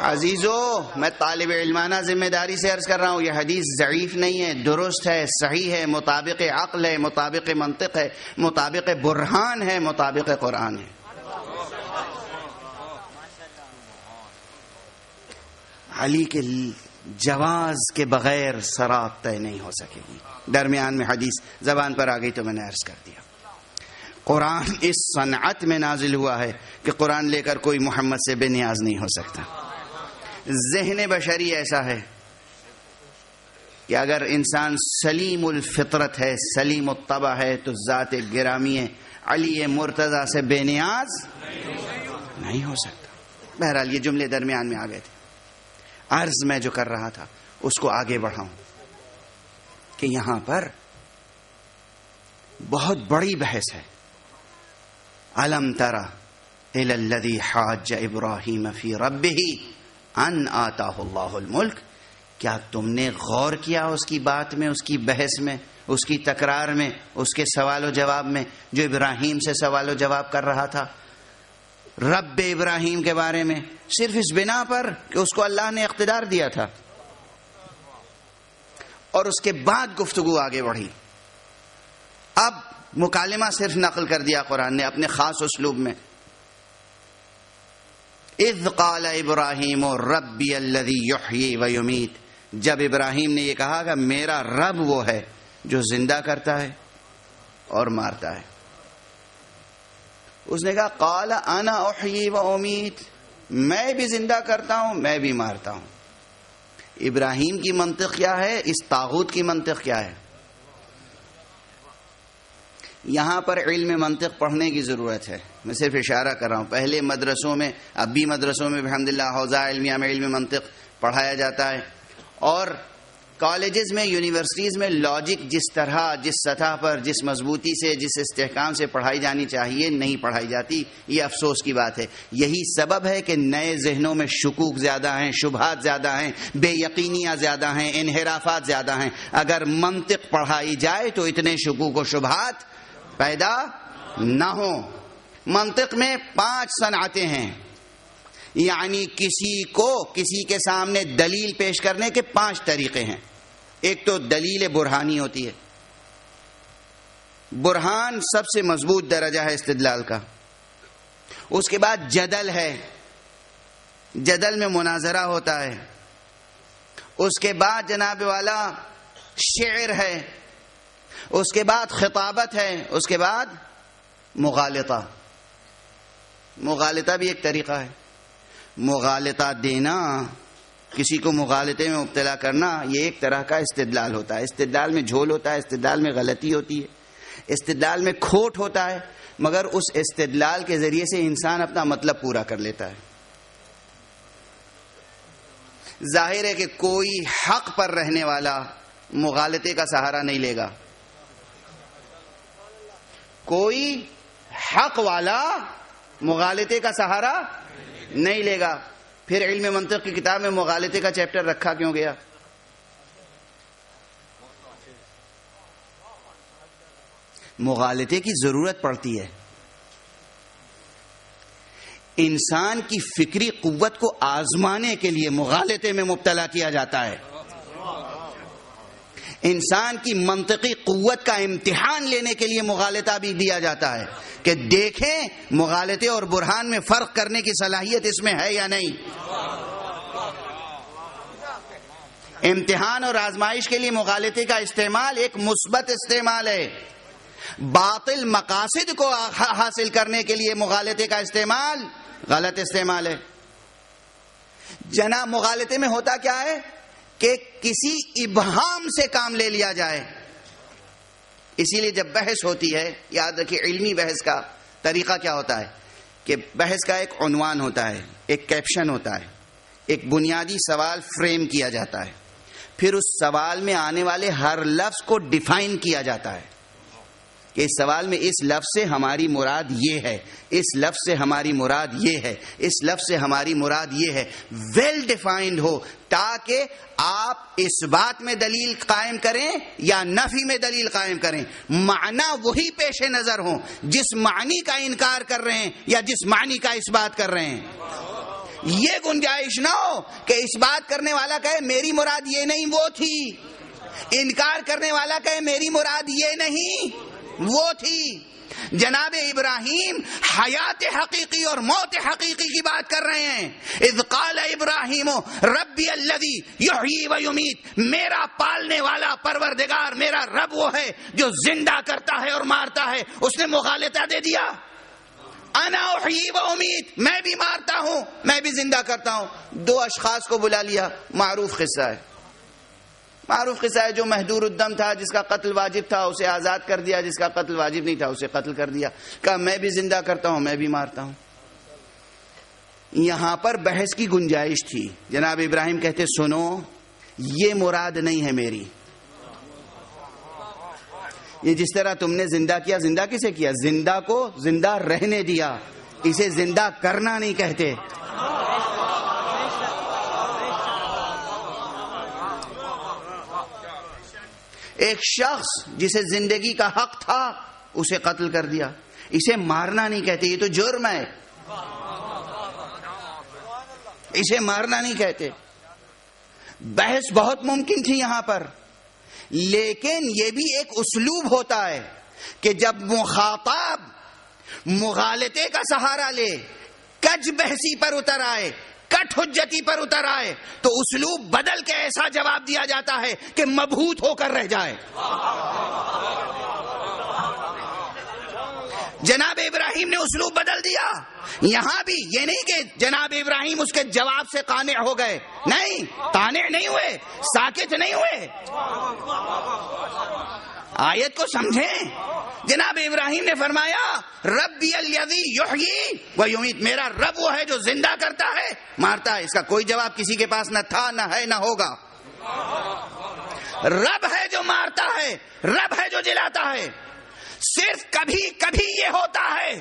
عزیزو، میں طالب علمانہ ذمہ داری سے عرض کر رہا ہوں، یہ حدیث ضعیف نہیں ہے، درست ہے، صحیح ہے، مطابق عقل ہے، مطابق منطق ہے، مطابق برہان ہے، مطابق قرآن ہے. علی کے جواز کے بغیر صراط طے نہیں ہو سکے گی. درمیان میں حدیث زبان پر آ گئی تو میں نے عرض کر دیا. قرآن اس صنعت میں نازل ہوا ہے کہ قرآن لے کر کوئی محمد سے بے نیاز نہیں ہو سکتا. ذہن بشری ایسا ہے کہ اگر انسان سلیم الفطرت ہے، سلیم الطبع ہے، تو ذات گرامی علی مرتضی سے بے نیاز نہیں ہو سکتا. بہرحال یہ جملے درمیان میں آ گئے تھے. عرض میں جو کر رہا تھا اس کو آگے بڑھاؤں کہ یہاں پر بہت بڑی بحث ہے. الم تری الی الذی حاج ابراہیم فی ربہ ان آتاہ اللہ الملک. کیا تم نے غور کیا اس کی بات میں، اس کی بحث میں، اس کی تکرار میں، اس کے سوال و جواب میں جو ابراہیم سے سوال و جواب کر رہا تھا رب ابراہیم کے بارے میں، صرف اس بنا پر کہ اس کو اللہ نے اقتدار دیا تھا. اور اس کے بعد گفتگو آگے بڑھی. اب مکالمہ صرف نقل کر دیا قرآن نے اپنے خاص اسلوب میں. اذ قال ابراہیم ربی الذی یحیی و یمیت. جب ابراہیم نے یہ کہا کہ میرا رب وہ ہے جو زندہ کرتا ہے اور مارتا ہے. اس نے کہا قال انا احیی و امیت، میں بھی زندہ کرتا ہوں میں بھی مارتا ہوں. ابراہیم کی منطق کیا ہے، اس طاغوت کی منطق کیا ہے؟ یہاں پر علم منطق پڑھنے کی ضرورت ہے. میں صرف اشارہ کر رہا ہوں. پہلے مدرسوں میں، اب بھی مدرسوں میں الحمدللہ حوزہ علمیہ میں علم منطق پڑھایا جاتا ہے، اور کالجز میں، یونیورسٹیز میں لاجک جس طرح، جس سطح پر، جس مضبوطی سے، جس استحکام سے پڑھائی جانی چاہیے نہیں پڑھائی جاتی. یہ افسوس کی بات ہے. یہی سبب ہے کہ نئے ذہنوں میں شکوک زیادہ ہیں، شبہات زیادہ ہیں، بے یقینیاں زیادہ ہیں، انحرافات زیادہ ہیں. اگر منطق پڑھائی جائے تو اتنے شکوک و شبہات پیدا نہ ہو. منطق میں 5 صنعتیں ہیں، یعنی کسی کے سامنے دلیل پیش کرنے کے 5 طریقے ہیں. ایک تو دلیل برہانی ہوتی ہے. برہان سب سے مضبوط درجہ ہے استدلال کا. اس کے بعد جدل ہے، جدل میں مناظرہ ہوتا ہے. اس کے بعد جناب والا شعر ہے. اس کے بعد خطابت ہے. اس کے بعد مغالطہ. مغالطہ بھی ایک طریقہ ہے. مغالطہ دینا، کسی کو مغالطے میں مبتلا کرنا، یہ ایک طرح کا استدلال ہوتا ہے. استدلال میں جھول ہوتا ہے، استدلال میں غلطی ہوتی ہے، استدلال میں کھوٹ ہوتا ہے، مگر اس استدلال کے ذریعے سے انسان اپنا مطلب پورا کر لیتا ہے. ظاہر ہے کہ کوئی حق پر رہنے والا مغالطے کا سہارا نہیں لے گا. کوئی حق والا مغالطے کا سہارا نہیں لے گا. پھر علم منطق کی کتاب میں مغالطے کا چیپٹر رکھا کیوں گیا؟ مغالطے کی ضرورت پڑتی ہے. انسان کی فکری قوت کو آزمانے کے لیے مغالطے میں مبتلا کیا جاتا ہے. انسان کی منطقی قوت کا امتحان لینے کے لیے مغالطہ بھی دیا جاتا ہے کہ دیکھیں مغالطے اور برہان میں فرق کرنے کی صلاحیت اس میں ہے یا نہیں. امتحان اور آزمائش کے لیے مغالطے کا استعمال ایک مثبت استعمال ہے. باطل مقاصد کو حاصل کرنے کے لیے مغالطے کا استعمال غلط استعمال ہے. جناب مغالطے میں ہوتا کیا ہے کہ کسی ابہام سے کام لے لیا جائے. اسی لیے جب بحث ہوتی ہے، یاد رکھیے علمی بحث کا طریقہ کیا ہوتا ہے کہ بحث کا ایک عنوان ہوتا ہے، ایک کیپشن ہوتا ہے، ایک بنیادی سوال فریم کیا جاتا ہے، پھر اس سوال میں آنے والے ہر لفظ کو ڈیفائن کیا جاتا ہے کہ اس سوال میں اس لفظ سے ہماری مراد یہ ہے، اس لفظ سے ہماری مراد یہ ہے، اس لفظ سے ہماری مراد یہ ہے. ویل ڈیفائنڈ ہو تاکہ آپ اس بات میں دلیل قائم کریں یا نفی میں دلیل قائم کریں. معنی وہی پیش نظر ہوں جس معنی کا انکار کر رہے ہیں یا جس معنی کا اس بات کر رہے ہیں. یہ گنجائش نہ ہو کہ اس بات کرنے والا کہے میری مراد یہ نہیں وہ تھی، انکار کرنے والا کہے میری مراد یہ نہیں وہ تھی. جناب ابراہیم حیات حقیقی اور موت حقیقی کی بات کر رہے ہیں. اذ قال ابراہیم ربی الذی یحیی و یمیت، میرا پالنے والا پروردگار میرا رب وہ ہے جو زندہ کرتا ہے اور مارتا ہے. اس نے مغالطہ دے دیا، انا احیی و امیت، میں بھی مارتا ہوں میں بھی زندہ کرتا ہوں. 2 اشخاص کو بلا لیا. معروف قصہ ہے، معروف قصہ ہے. جو محدور الدم تھا، جس کا قتل واجب تھا، اسے آزاد کر دیا. جس کا قتل واجب نہیں تھا اسے قتل کر دیا. کہا میں بھی زندہ کرتا ہوں میں بھی مارتا ہوں. یہاں پر بحث کی گنجائش تھی. جناب ابراہیم کہتے سنو یہ مراد نہیں ہے میری. یہ جس طرح تم نے زندہ کیا، زندہ کسے کیا؟ زندہ کو زندہ رہنے دیا. اسے زندہ کرنا نہیں کہتے. ایک شخص جسے زندگی کا حق تھا اسے قتل کر دیا. اسے مارنا نہیں کہتے، یہ تو جرم ہے. اسے مارنا نہیں کہتے. بحث بہت ممکن تھی یہاں پر، لیکن یہ بھی ایک اسلوب ہوتا ہے کہ جب مخاطب مغالطے کا سہارا لے، کج بحثی پر اتر آئے، کٹ حجتی پر اتر آئے، تو اسلوب بدل کے ایسا جواب دیا جاتا ہے کہ مبہوت ہو کر رہ جائے. جناب ابراہیم نے اسلوب بدل دیا. یہاں بھی یہ نہیں کہ جناب ابراہیم اس کے جواب سے قانع ہو گئے، نہیں، قانع نہیں ہوئے، ساکت نہیں ہوئے. آیت کو سمجھیں. جناب ابراہیم نے فرمایا ربی الذی یحیی و یمیت، میرا رب وہ ہے جو زندہ کرتا ہے مارتا ہے. اس کا کوئی جواب کسی کے پاس نہ تھا، نہ ہے، نہ ہوگا. رب ہے جو مارتا ہے، رب ہے جو جلاتا ہے. صرف کبھی کبھی یہ ہوتا ہے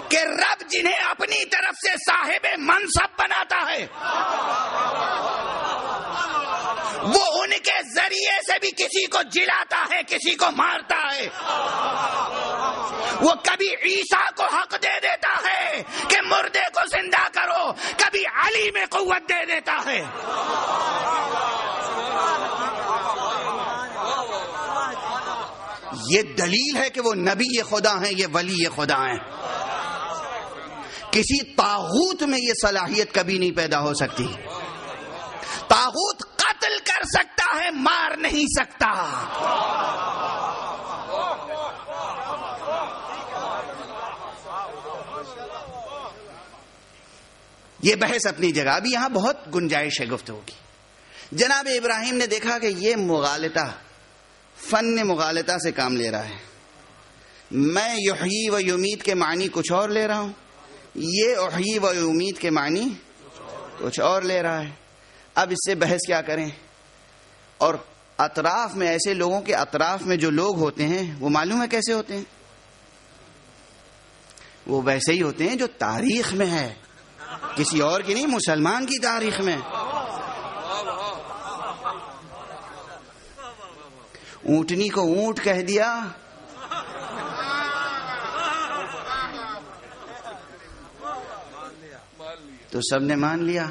کہ رب جنہیں اپنی طرف سے صاحب منصب بناتا ہے وہ ان کے ذریعے سے بھی کسی کو جلاتا ہے، کسی کو مارتا ہے. وہ کبھی عیسیٰ کو حق دے دیتا ہے کہ مردے کو زندہ کرو، کبھی علی میں قوت دے دیتا ہے. یہ دلیل ہے کہ وہ نبی خدا ہیں، یہ ولی خدا ہیں. کسی طاغوت میں یہ صلاحیت کبھی نہیں پیدا ہو سکتی. طاغوت قتل کر سکتا ہے، مار نہیں سکتا. یہ بحث اپنی جگہ، ابھی یہاں بہت گنجائش ہے گفتگو کی. جناب ابراہیم نے دیکھا کہ یہ مغالطہ، فن مغالطہ سے کام لے رہا ہے. میں یحیی و یمیت کے معنی کچھ اور لے رہا ہوں، یہ احیی و یمیت کے معنی کچھ اور لے رہا ہے. اب اس سے بحث کیا کریں؟ اور اطراف میں ایسے لوگوں کے اطراف میں جو لوگ ہوتے ہیں وہ معلوم ہے کیسے ہوتے ہیں؟ وہ ویسے ہی ہوتے ہیں جو تاریخ میں ہے، کسی اور کی نہیں، مسلمان کی تاریخ میں. اونٹنی کو اونٹ کہہ دیا، تو سب نے مان لیا.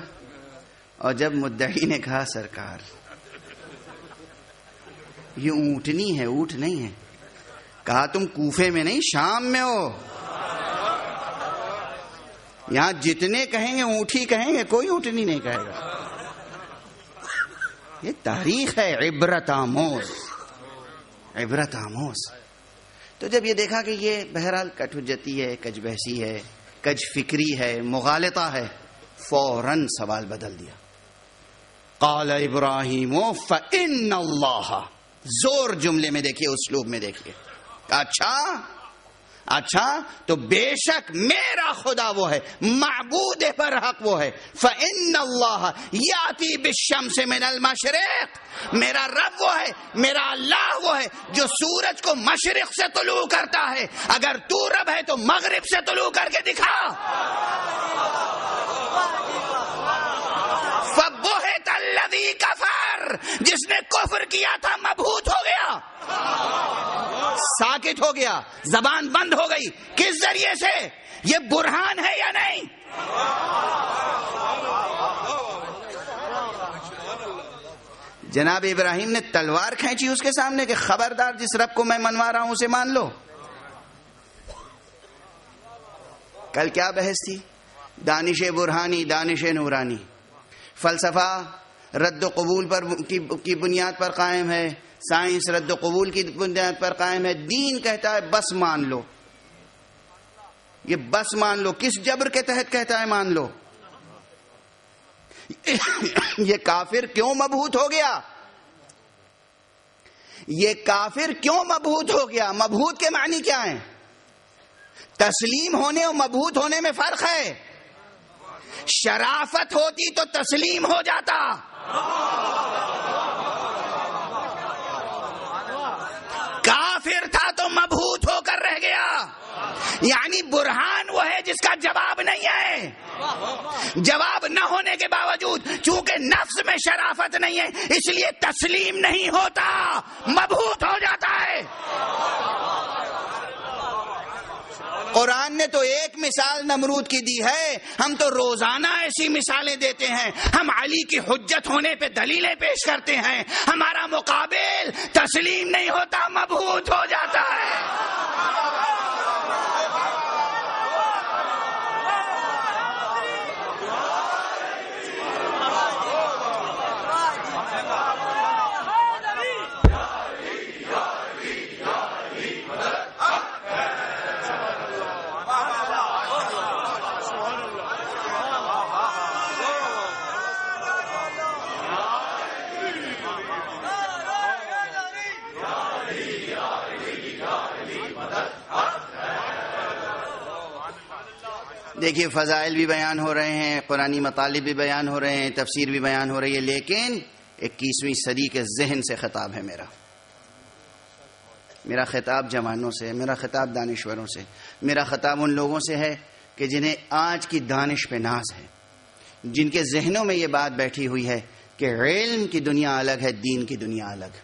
اور جب مدعی نے کہا سرکار یہ اونٹنی ہے، اونٹ نہیں ہے، کہا تم کوفے میں نہیں شام میں ہو، یہاں جتنے کہیں گے اونٹی کہیں گے، کوئی اونٹنی نہیں کہے گا. یہ تاریخ ہے، عبرت آموز، عبرت آموز. تو جب یہ دیکھا کہ یہ بہرحال کٹ حجتی ہے، کج بحثی ہے، کج فکری ہے، مغالطہ ہے، فوراً سوال بدل دیا. قال ابراہیم فإن اللہ، زور جملے میں دیکھیے، اسلوب میں دیکھیے. اچھا تو بے شک میرا خدا وہ ہے، معبود پر حق وہ ہے. فإن اللہ یاتی بالشمس من المشرق، میرا رب وہ ہے، میرا اللہ وہ ہے جو سورج کو مشرق سے طلوع کرتا ہے. اگر تو رب ہے تو مغرب سے طلوع کر کے دکھا. فبہت الذی کفر، جس نے کفر کیا تھا مبہوت ہو گیا، ساکت ہو گیا، زبان بند ہو گئی. کس ذریعے سے؟ یہ برہان ہے یا نہیں؟ جناب ابراہیم نے تلوار کھینچی اس کے سامنے کہ خبردار، جس رب کو میں منوا رہا ہوں اسے مان لو. کل کیا بحث تھی؟ دانش برہانی، دانش نورانی. فلسفہ رد و قبول پر کی بنیاد پر قائم ہے، سائنس رد و قبول کی بنیاد پر قائم ہے. دین کہتا ہے بس مان لو. یہ بس مان لو کس جبر کے تحت کہتا ہے مان لو؟ یہ کافر کیوں مبہوت ہو گیا؟ یہ کافر کیوں مبہوت ہو گیا؟ مبہوت کے معنی کیا ہیں؟ تسلیم ہونے اور مبہوت ہونے میں فرق ہے. شرافت ہوتی تو تسلیم ہو جاتا، کافر تھا تو مبہوت ہو کر رہ گیا. یعنی برہان وہ ہے جس کا جواب نہیں ہے. جواب نہ ہونے کے باوجود چونکہ نفس میں شرافت نہیں ہے اس لیے تسلیم نہیں ہوتا، مبہوت ہو جاتا ہے. قرآن نے تو ایک مثال نمرود کی دی ہے، ہم تو روزانہ ایسی مثالیں دیتے ہیں. ہم علی کی حجت ہونے پہ دلیلیں پیش کرتے ہیں، ہمارا مقابل تسلیم نہیں ہوتا، مبہوت ہو جاتا ہے. دیکھیے فضائل بھی بیان ہو رہے ہیں، قرآنی مطالب بھی بیان ہو رہے ہیں، تفسیر بھی بیان ہو رہی ہے، لیکن 21ویں صدی کے ذہن سے خطاب ہے میرا خطاب جوانوں سے، میرا خطاب دانشوروں سے، میرا خطاب ان لوگوں سے ہے کہ جنہیں آج کی دانش پہ ناز ہے، جن کے ذہنوں میں یہ بات بیٹھی ہوئی ہے کہ علم کی دنیا الگ ہے، دین کی دنیا الگ۔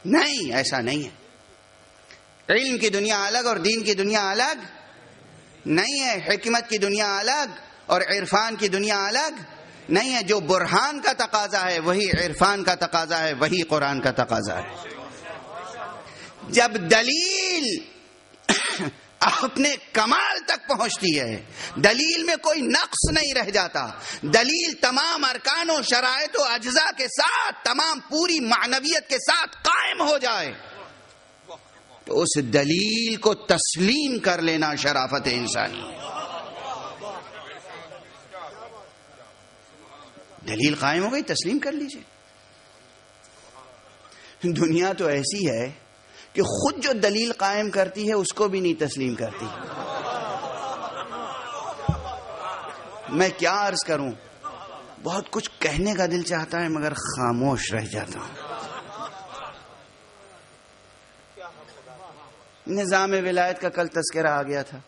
نہیں، ایسا نہیں ہے۔ علم کی دنیا الگ اور دین کی دنیا الگ نہیں ہے، حکمت کی دنیا الگ اور عرفان کی دنیا الگ نہیں ہے۔ جو برہان کا تقاضا ہے وہی عرفان کا تقاضا ہے، وہی قرآن کا تقاضا ہے۔ جب دلیل اپنے کمال تک پہنچتی ہے، دلیل میں کوئی نقص نہیں رہ جاتا، دلیل تمام ارکان و شرائط و اجزاء کے ساتھ، تمام پوری معنویت کے ساتھ قائم ہو جائے، تو اس دلیل کو تسلیم کر لینا شرافت انسانی ہے۔ دلیل قائم ہو گئی، تسلیم کر لیجئے۔ دنیا تو ایسی ہے کہ خود جو دلیل قائم کرتی ہے اس کو بھی نہیں تسلیم کرتی۔ میں کیا عرض کروں، بہت کچھ کہنے کا دل چاہتا ہے مگر خاموش رہ جاتا ہوں۔ نظام ولایت کا کل تذکرہ آ گیا تھا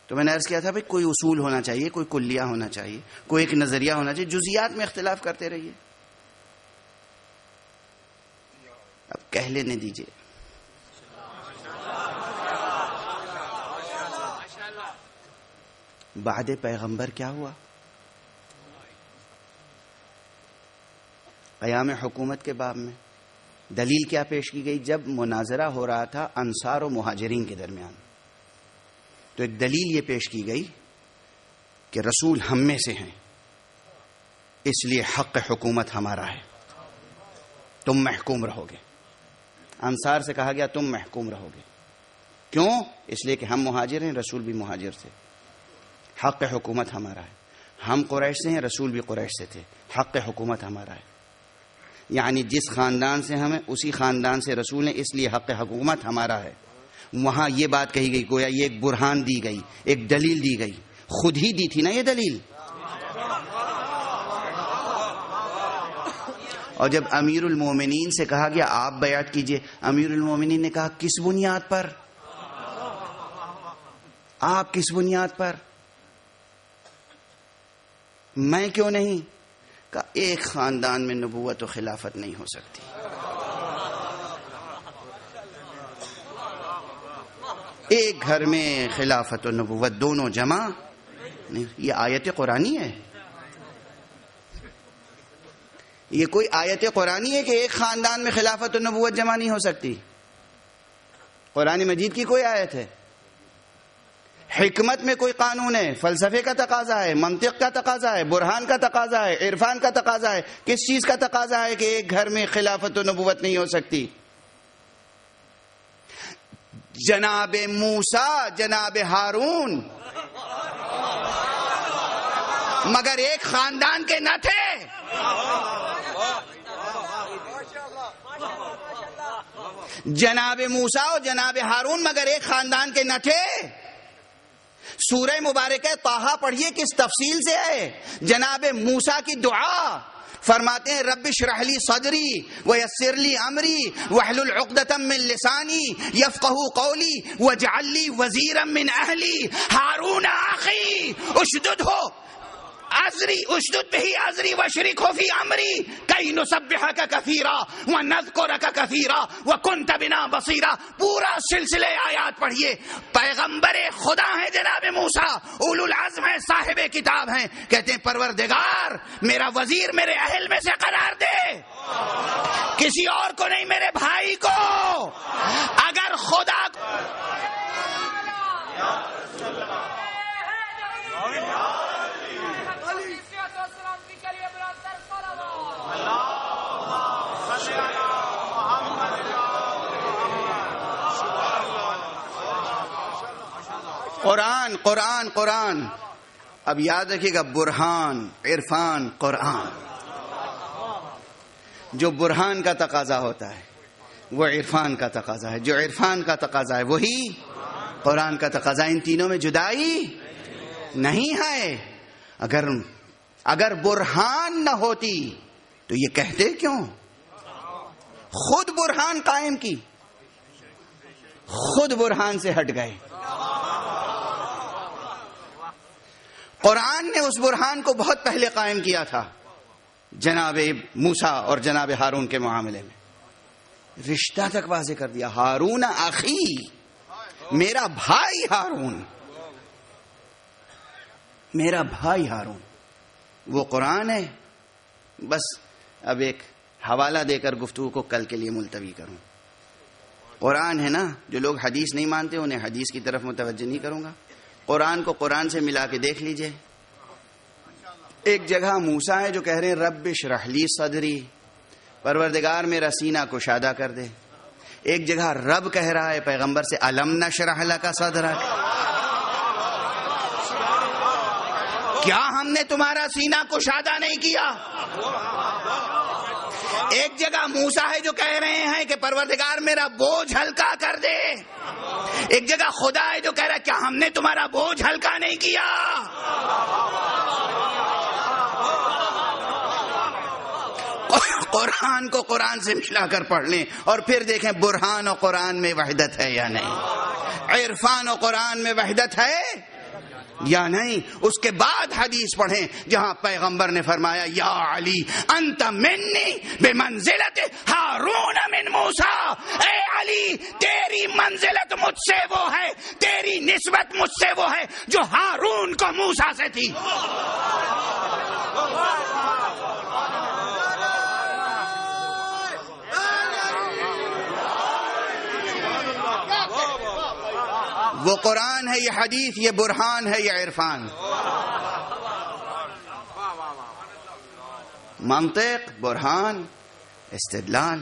تو میں نے عرض کیا تھا بھئی کوئی اصول ہونا چاہیے، کوئی کلیہ ہونا چاہیے، کوئی ایک نظریہ ہونا چاہیے، جزیات میں اختلاف کرتے رہیے۔ اب کہہ لینے دیجئے۔ بعد پیغمبر کیا ہوا؟ قیام حکومت کے باب میں دلیل کیا پیش کی گئی؟ جب مناظرہ ہو رہا تھا انصار و مہاجرین کے درمیان، تو ایک دلیل یہ پیش کی گئی کہ رسول ہم میں سے ہیں، اس لیے حق حکومت ہمارا ہے، تم محکوم رہو گے۔ انصار سے کہا گیا تم محکوم رہو گے، کیوں؟ اس لیے کہ ہم مہاجر ہیں، رسول بھی مہاجر تھے، حق حکومت ہمارا ہے۔ ہم قریش سے ہیں، رسول بھی قریش سے تھے، حق حکومت ہمارا ہے۔ یعنی جس خاندان سے ہمیں اسی خاندان سے رسول ہیں، اس لیے حق حکومت ہمارا ہے۔ وہاں یہ بات کہی گئی، گویا یہ ایک برہان دی گئی، ایک دلیل دی گئی، خود ہی دی تھی نا یہ دلیل۔ اور جب امیر المومنین سے کہا گیا آپ بیعت کیجئے، امیر المومنین نے کہا کس بنیاد پر؟ آپ کس بنیاد پر؟ میں کیوں نہیں؟ کہ ایک خاندان میں نبوت و خلافت نہیں ہو سکتی۔ ایک گھر میں خلافت و نبوت دونوں جمع نہیں۔ یہ آیت قرآنی ہے، یہ کوئی آیت قرآنی ہے کہ ایک خاندان میں خلافت و نبوت جمع نہیں ہو سکتی؟ قرآن مجید کی کوئی آیت ہے؟ حکمت میں کوئی قانون ہے؟ فلسفے کا تقاضا ہے، منطق کا تقاضا ہے، برہان کا تقاضا ہے، عرفان کا تقاضا ہے، کس چیز کا تقاضا ہے کہ ایک گھر میں خلافت و نبوت نہیں ہو سکتی؟ جناب موسیٰ، جناب ہارون مگر ایک خاندان کے نہ تھے؟ جناب موسیٰ اور جناب ہارون مگر ایک خاندان کے نہ تھے؟ سورہ مبارکہ طٰہٰ پڑھیے کس تفصیل سے ہے۔ جناب موسیٰ کی دعا فرماتے ہیں رب اشرح لی صدری ویسر لی امری واحلل عقدۃ من لسانی یفقہوا قولی واجعل لی وزیرا من اہلی ہارون اخی اشدد به ازری وشرکه فی امری کی نسبحک کثیرا ونذکرک کثیرا وکنت بنا بصیرا۔ پورا سلسلے آیات پڑھیے۔ پیغمبر خدا ہیں جناب موسیٰ، اولو العزم ہیں، صاحب کتاب ہیں، کہتے ہیں پروردگار میرا وزیر میرے اہل میں سے قرار دے، کسی اور کو نہیں، میرے بھائی کو۔ اگر خدا قرآن قرآن قرآن، اب یاد رکھیے گا، برہان عرفان قرآن۔ جو برہان کا تقاضا ہوتا ہے وہ عرفان کا تقاضا ہے، جو عرفان کا تقاضا ہے وہی قرآن کا تقاضا۔ ان تینوں میں جدائی نہیں ہے. اگر برہان نہ ہوتی تو یہ کہتے کیوں؟ خود برہان قائم کی, خود برہان سے ہٹ گئے. قرآن نے اس برہان کو بہت پہلے قائم کیا تھا جناب موسیٰ اور جناب ہارون کے معاملے میں. رشتہ تک واضح کر دیا, ہارون اخی, میرا بھائی ہارون, میرا بھائی ہارون. وہ قرآن ہے. بس اب ایک حوالہ دے کر گفتگو کو کل کے لیے ملتوی کروں. قرآن ہے نا, جو لوگ حدیث نہیں مانتے انہیں حدیث کی طرف متوجہ نہیں کروں گا. قرآن کو قرآن سے ملا کے دیکھ لیجئے. ایک جگہ موسیٰ ہے جو کہہ رہے ہیں رب اشرح لی صدری, پروردگار میرا سینہ کشادہ کر دے. ایک جگہ رب کہہ رہا ہے پیغمبر سے الم نشرح لک صدرک, کیا ہم نے تمہارا سینہ کشادہ نہیں کیا. ایک جگہ موسیٰ ہے جو کہہ رہے ہیں کہ پروردگار میرا بوجھ ہلکا کر دے. ایک جگہ خدا ہے جو کہہ رہا ہے کیا ہم نے تمہارا بوجھ ہلکا نہیں کیا. قرآن کو قرآن سے ملا کر پڑھ لیں اور پھر دیکھیں برہان و قرآن میں وحدت ہے یا نہیں, عرفان و قرآن میں وحدت ہے یا نہیں. اس کے بعد حدیث پڑھیں جہاں پیغمبر نے فرمایا یا علی انت منی بمنزلت ہارون من موسیٰ, اے علی تیری منزلت مجھ سے وہ ہے, تیری نسبت مجھ سے وہ ہے جو ہارون کو موسیٰ سے تھی. وہ قرآن ہے, یہ حدیث, یہ برہان ہے, یہ عرفان. منطق, برہان, استدلال,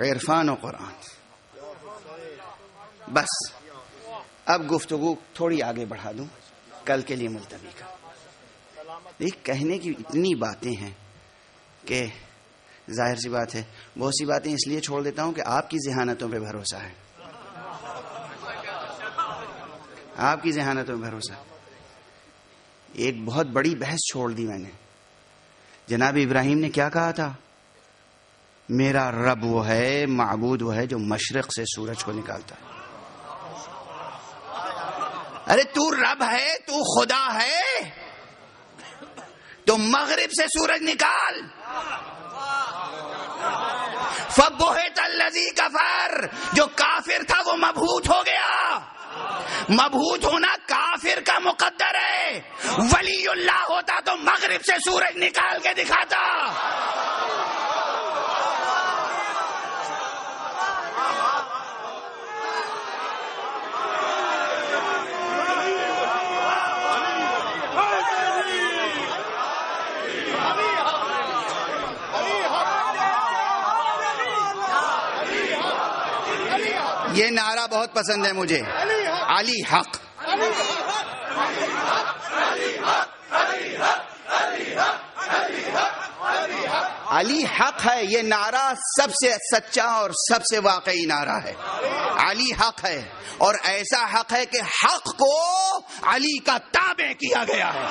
عرفان و قرآن. بس اب گفتگو تھوڑی آگے بڑھا دوں, کل کے لیے ملتوی کا. کہنے کی اتنی باتیں ہیں کہ ظاہر سی بات ہے بہت سی باتیں اس لیے چھوڑ دیتا ہوں کہ آپ کی ذہانتوں پہ بھروسہ ہے, آپ کی ذہانتوں میں بھروسہ. ایک بہت بڑی بحث چھوڑ دی میں نے. جناب ابراہیم نے کیا کہا تھا؟ میرا رب وہ ہے, معبود وہ ہے جو مشرق سے سورج کو نکالتا ہے. ارے تو رب ہے, تو خدا ہے, تو مغرب سے سورج نکال. فبہت الذی کفر, جو کافر تھا وہ مبہوت ہو گیا. مبہوت ہونا کافر کا مقدر ہے. ولی اللہ ہوتا تو مغرب سے سورج نکال کے دکھاتا. یہ نعرہ بہت پسند ہے مجھے, علی حق. علی حق ہے, یہ نعرہ سب سے سچا اور سب سے واقعی نعرہ ہے. علی حق ہے, اور ایسا حق ہے کہ حق کو علی کا تابع کیا گیا ہے.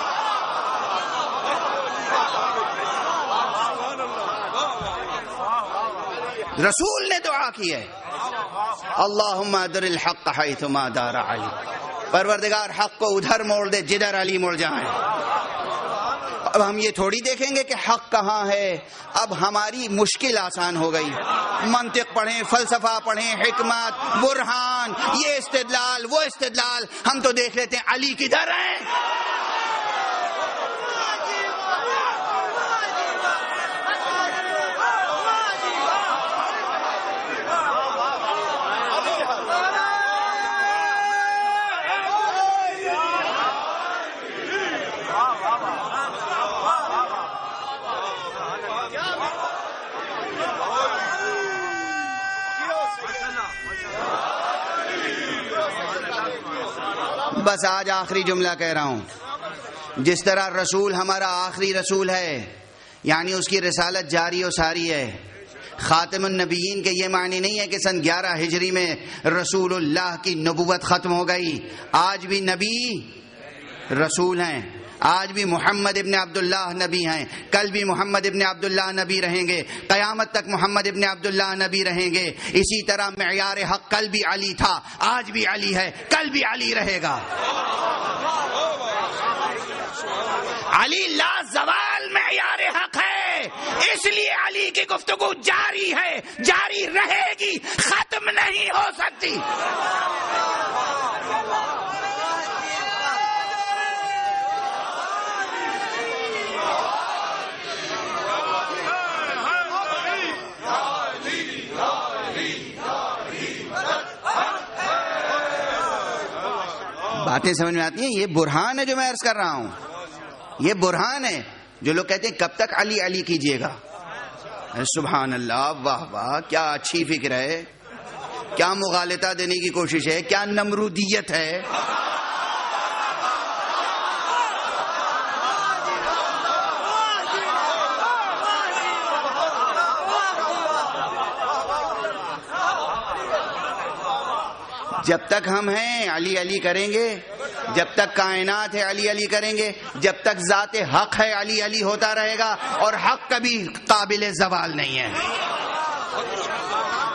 رسول نے دعا کی ہے اللہم ادر الحق حیثما دار علی, پروردگار حق کو ادھر موڑ دے جدھر علی مڑ جائیں. اب ہم یہ تھوڑی دیکھیں گے کہ حق کہاں ہے, اب ہماری مشکل آسان ہو گئی. منطق پڑھیں, فلسفہ پڑھیں, حکمت, برہان, یہ استدلال, وہ استدلال, ہم تو دیکھ لیتے ہیں علی کدھر ہیں. بس آج آخری جملہ کہہ رہا ہوں. جس طرح رسول ہمارا آخری رسول ہے, یعنی اس کی رسالت جاری و ساری ہے, خاتم النبیین کے یہ معنی نہیں ہے کہ سن 11 ہجری میں رسول اللہ کی نبوت ختم ہو گئی. آج بھی نبی رسول ہیں, آج بھی محمد ابن عبداللہ نبی ہیں, کل بھی محمد ابن عبداللہ نبی رہیں گے, قیامت تک محمد ابن عبداللہ نبی رہیں گے. اسی طرح معیار حق کل بھی علی تھا, آج بھی علی ہے, کل بھی علی رہے گا. علی لا زوال معیار حق ہے, اس لیے علی کی گفتگو جاری ہے, جاری رہے گی, ختم نہیں ہو سکتی. باتیں سمجھ میں آتی ہیں؟ یہ برہان ہے جو میں عرض کر رہا ہوں, یہ برہان ہے. جو لوگ کہتے ہیں کب تک علی علی کیجئے گا, سبحان اللہ, واہ واہ, کیا اچھی فکر ہے, کیا مغالطہ دینے کی کوشش ہے, کیا نمرودیت ہے. جب تک ہم ہیں علی علی کریں گے, جب تک کائنات ہے علی علی کریں گے, جب تک ذات حق ہے علی علی ہوتا رہے گا, اور حق کبھی قابل زوال نہیں ہے.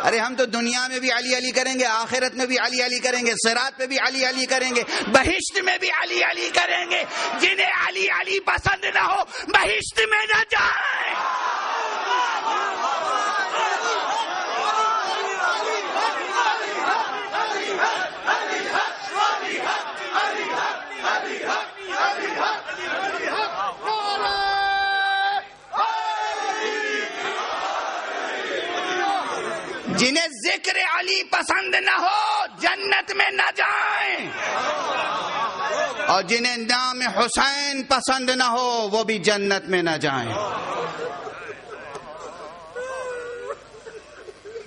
ارے ہم تو دنیا میں بھی علی علی کریں گے, آخرت میں بھی علی علی کریں گے, صراط پہ بھی علی علی کریں گے, بہشت میں بھی علی علی کریں گے. جنہیں علی علی پسند نہ ہو بہشت میں نہ جائیں. جنہیں ذکر علی پسند نہ ہو جنت میں نہ جائیں, اور جنہیں نام حسین پسند نہ ہو وہ بھی جنت میں نہ جائیں.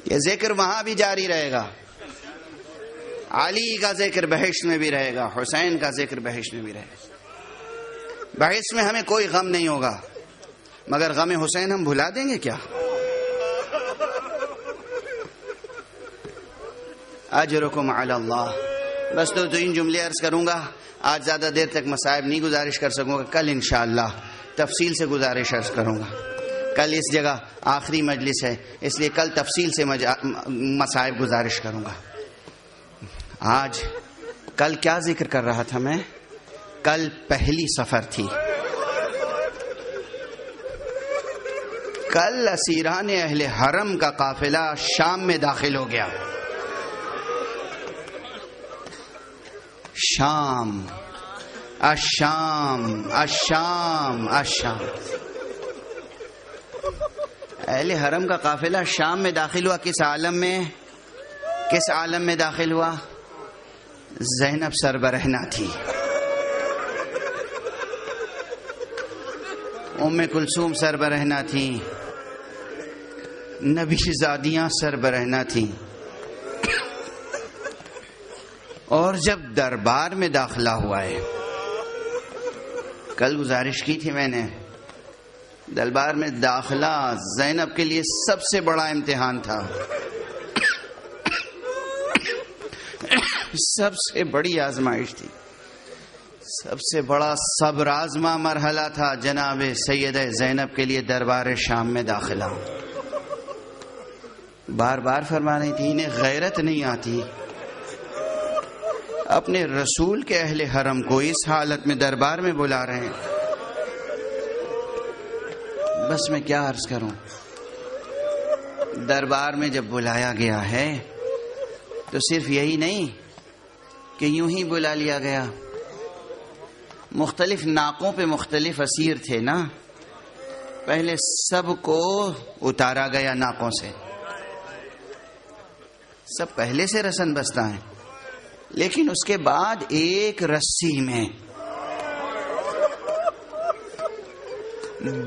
یہ ذکر وہاں بھی جاری رہے گا, علی کا ذکر بہشت میں بھی رہے گا, حسین کا ذکر بہشت میں بھی رہے گا. بہشت میں ہمیں کوئی غم نہیں ہوگا, مگر غم حسین ہم بھلا دیں گے کیا؟ اجرکم علی اللہ. بس تو ان جملے عرض کروں گا, آج زیادہ دیر تک مصائب نہیں گزارش کر سکوں گا, کل انشاءاللہ تفصیل سے گزارش عرض کروں گا. کل اس جگہ آخری مجلس ہے, اس لیے کل تفصیل سے مصائب گزارش کروں گا. آج کل کیا ذکر کر رہا تھا میں؟ کل پہلی سفر تھی. کل اسیران اہل حرم کا قافلہ شام میں داخل ہو گیا. شام, الشام, الشام, الشام. اہل حرم کا قافلہ شام میں داخل ہوا. کس عالم میں, کس عالم میں داخل ہوا؟ زینب سربرہنہ تھی, ام کلثوم سربرہنہ تھی, نبی زادیاں سربرہنہ تھیں. اور جب دربار میں داخلہ ہوا ہے, کل گزارش کی تھی میں نے, دربار میں داخلہ زینب کے لیے سب سے بڑا امتحان تھا, سب سے بڑی آزمائش تھی, سب سے بڑا صبر آزما مرحلہ تھا جناب سیدہ زینب کے لیے دربار شام میں داخلہ. بار بار فرما رہی تھی انہیں غیرت نہیں آتی, اپنے رسول کے اہل حرم کو اس حالت میں دربار میں بلا رہے ہیں. بس میں کیا عرض کروں, دربار میں جب بلایا گیا ہے تو صرف یہی نہیں کہ یوں ہی بلا لیا گیا, مختلف ناقوں پہ مختلف اسیر تھے نا. پہلے سب کو اتارا گیا ناقوں سے, سب پہلے سے رسن بستہ ہیں, لیکن اس کے بعد ایک رسی میں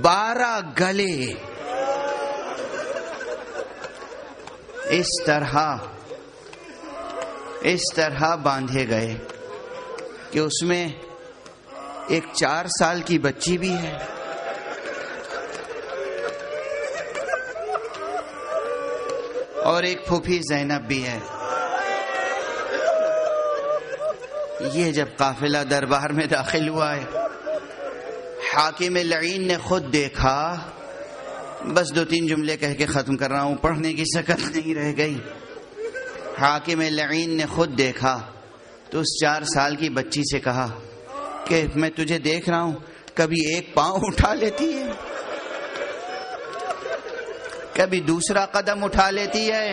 12 گلے اس طرح باندھے گئے کہ اس میں ایک 4 سال کی بچی بھی ہے, اور ایک پھوپھی زینب بھی ہے. یہ جب قافلہ دربار میں داخل ہوا ہے، حاکم لعین نے خود دیکھا. بس 2-3 جملے کہہ کے ختم کر رہا ہوں، پڑھنے کی شکل نہیں رہ گئی. حاکم لعین نے خود دیکھا تو اس 4 سال کی بچی سے کہا کہ میں تجھے دیکھ رہا ہوں، کبھی ایک پاؤں اٹھا لیتی ہے، کبھی دوسرا قدم اٹھا لیتی ہے،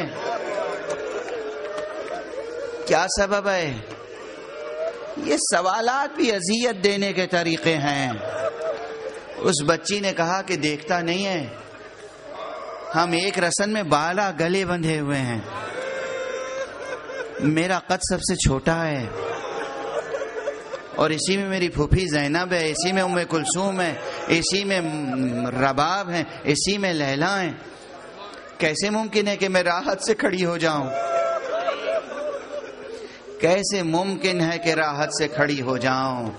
کیا سبب ہے؟ یہ سوالات بھی اذیت دینے کے طریقے ہیں. اس بچی نے کہا کہ دیکھتا نہیں ہے، ہم ایک رسن میں بالا گلے بندھے ہوئے ہیں، میرا قد سب سے چھوٹا ہے، اور اسی میں میری پھوپھی زینب ہے، اسی میں ام کلثوم ہے، اسی میں رباب ہیں، اسی میں لیلا ہیں. کیسے ممکن ہے کہ میں راحت سے کھڑی ہو جاؤں؟ کیسے ممکن ہے کہ راحت سے کھڑی ہو جاؤں؟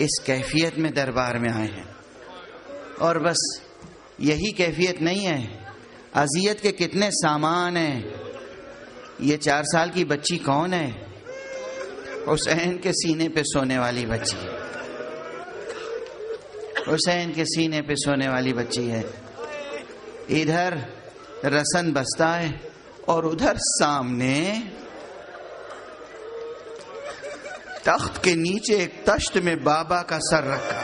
اس کیفیت میں دربار میں آئے ہیں. اور بس یہی کیفیت نہیں ہے، اذیت کے کتنے سامان ہیں. یہ 4 سال کی بچی کون ہے؟ حسین کے سینے پہ سونے والی بچی ہے. حسین کے سینے پہ سونے والی بچی ہے. ادھر رسن بستا ہے اور ادھر سامنے تخت کے نیچے ایک تشت میں بابا کا سر رکھا.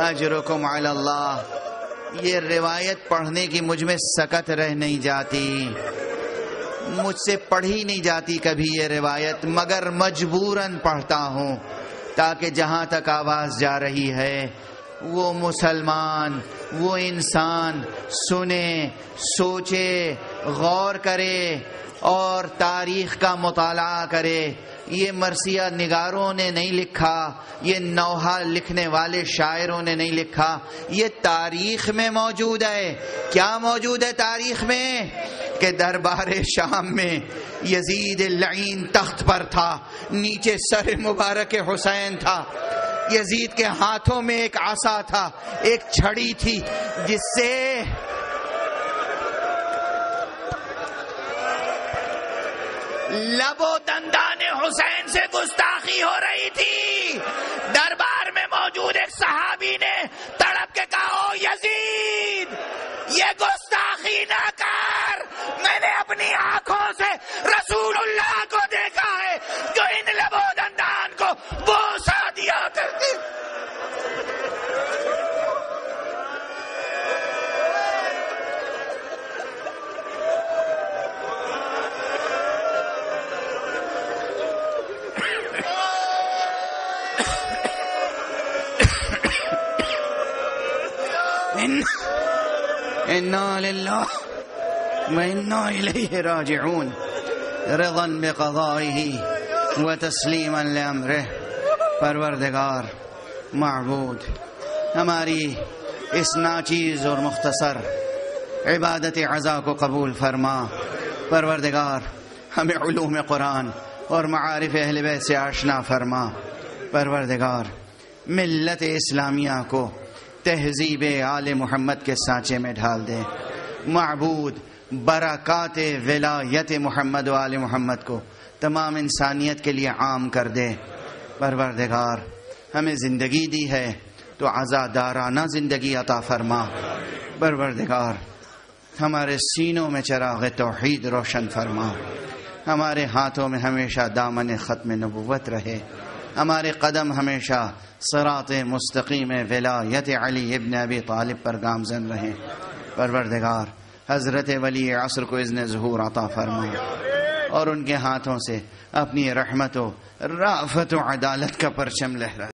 اجرکم علی اللہ. یہ روایت پڑھنے کی مجھ میں سکت رہ نہیں جاتی، مجھ سے پڑھی نہیں جاتی کبھی یہ روایت، مگر مجبوراً پڑھتا ہوں تاکہ جہاں تک آواز جا رہی ہے وہ مسلمان، وہ انسان سنے، سوچے، غور کرے اور تاریخ کا مطالعہ کرے. یہ مرثیہ نگاروں نے نہیں لکھا، یہ نوحہ لکھنے والے شاعروں نے نہیں لکھا، یہ تاریخ میں موجود ہے. کیا موجود ہے تاریخ میں؟ کہ دربار شام میں یزید اللعین تخت پر تھا، نیچے سر مبارک حسین تھا، یزید کے ہاتھوں میں ایک عصا تھا، ایک چھڑی تھی، جس سے لب و دندان حسین سے گستاخی ہو رہی تھی. دربار میں موجود ایک صحابی نے تڑپ کے کہا، او یزید، یہ گستاخی نہ کر، میں نے اپنی آنکھوں سے رسول اللہ کو دیکھا ہے جو ان لب و دندان کو بوسہ دیا کرتے. انا للہ وانا الیہ راجعون رضا بقضائہ وتسلیما لامرہ. پروردگار معبود، ہماری اس ناچیز اور مختصر عبادت عزا کو قبول فرما. پروردگار ہمیں علوم قرآن اور معارف اہل بیت سے آشنا فرما. پروردگار ملت اسلامیہ کو تہذیب آل محمد کے سانچے میں ڈھال دے. معبود برکات ولایت محمد و آل محمد کو تمام انسانیت کے لیے عام کر دے. پروردگار ہمیں زندگی دی ہے تو عزادارانہ زندگی عطا فرما. پروردگار ہمارے سینوں میں چراغ توحید روشن فرما. ہمارے ہاتھوں میں ہمیشہ دامن ختم نبوت رہے. ہمارے قدم ہمیشہ صراط مستقیم ولایت علی ابن ابی طالب پر گامزن رہیں. پروردگار حضرت ولی عصر کو اذن ظہور عطا فرما اور ان کے ہاتھوں سے اپنی رحمت و رافت و عدالت کا پرچم لہرا.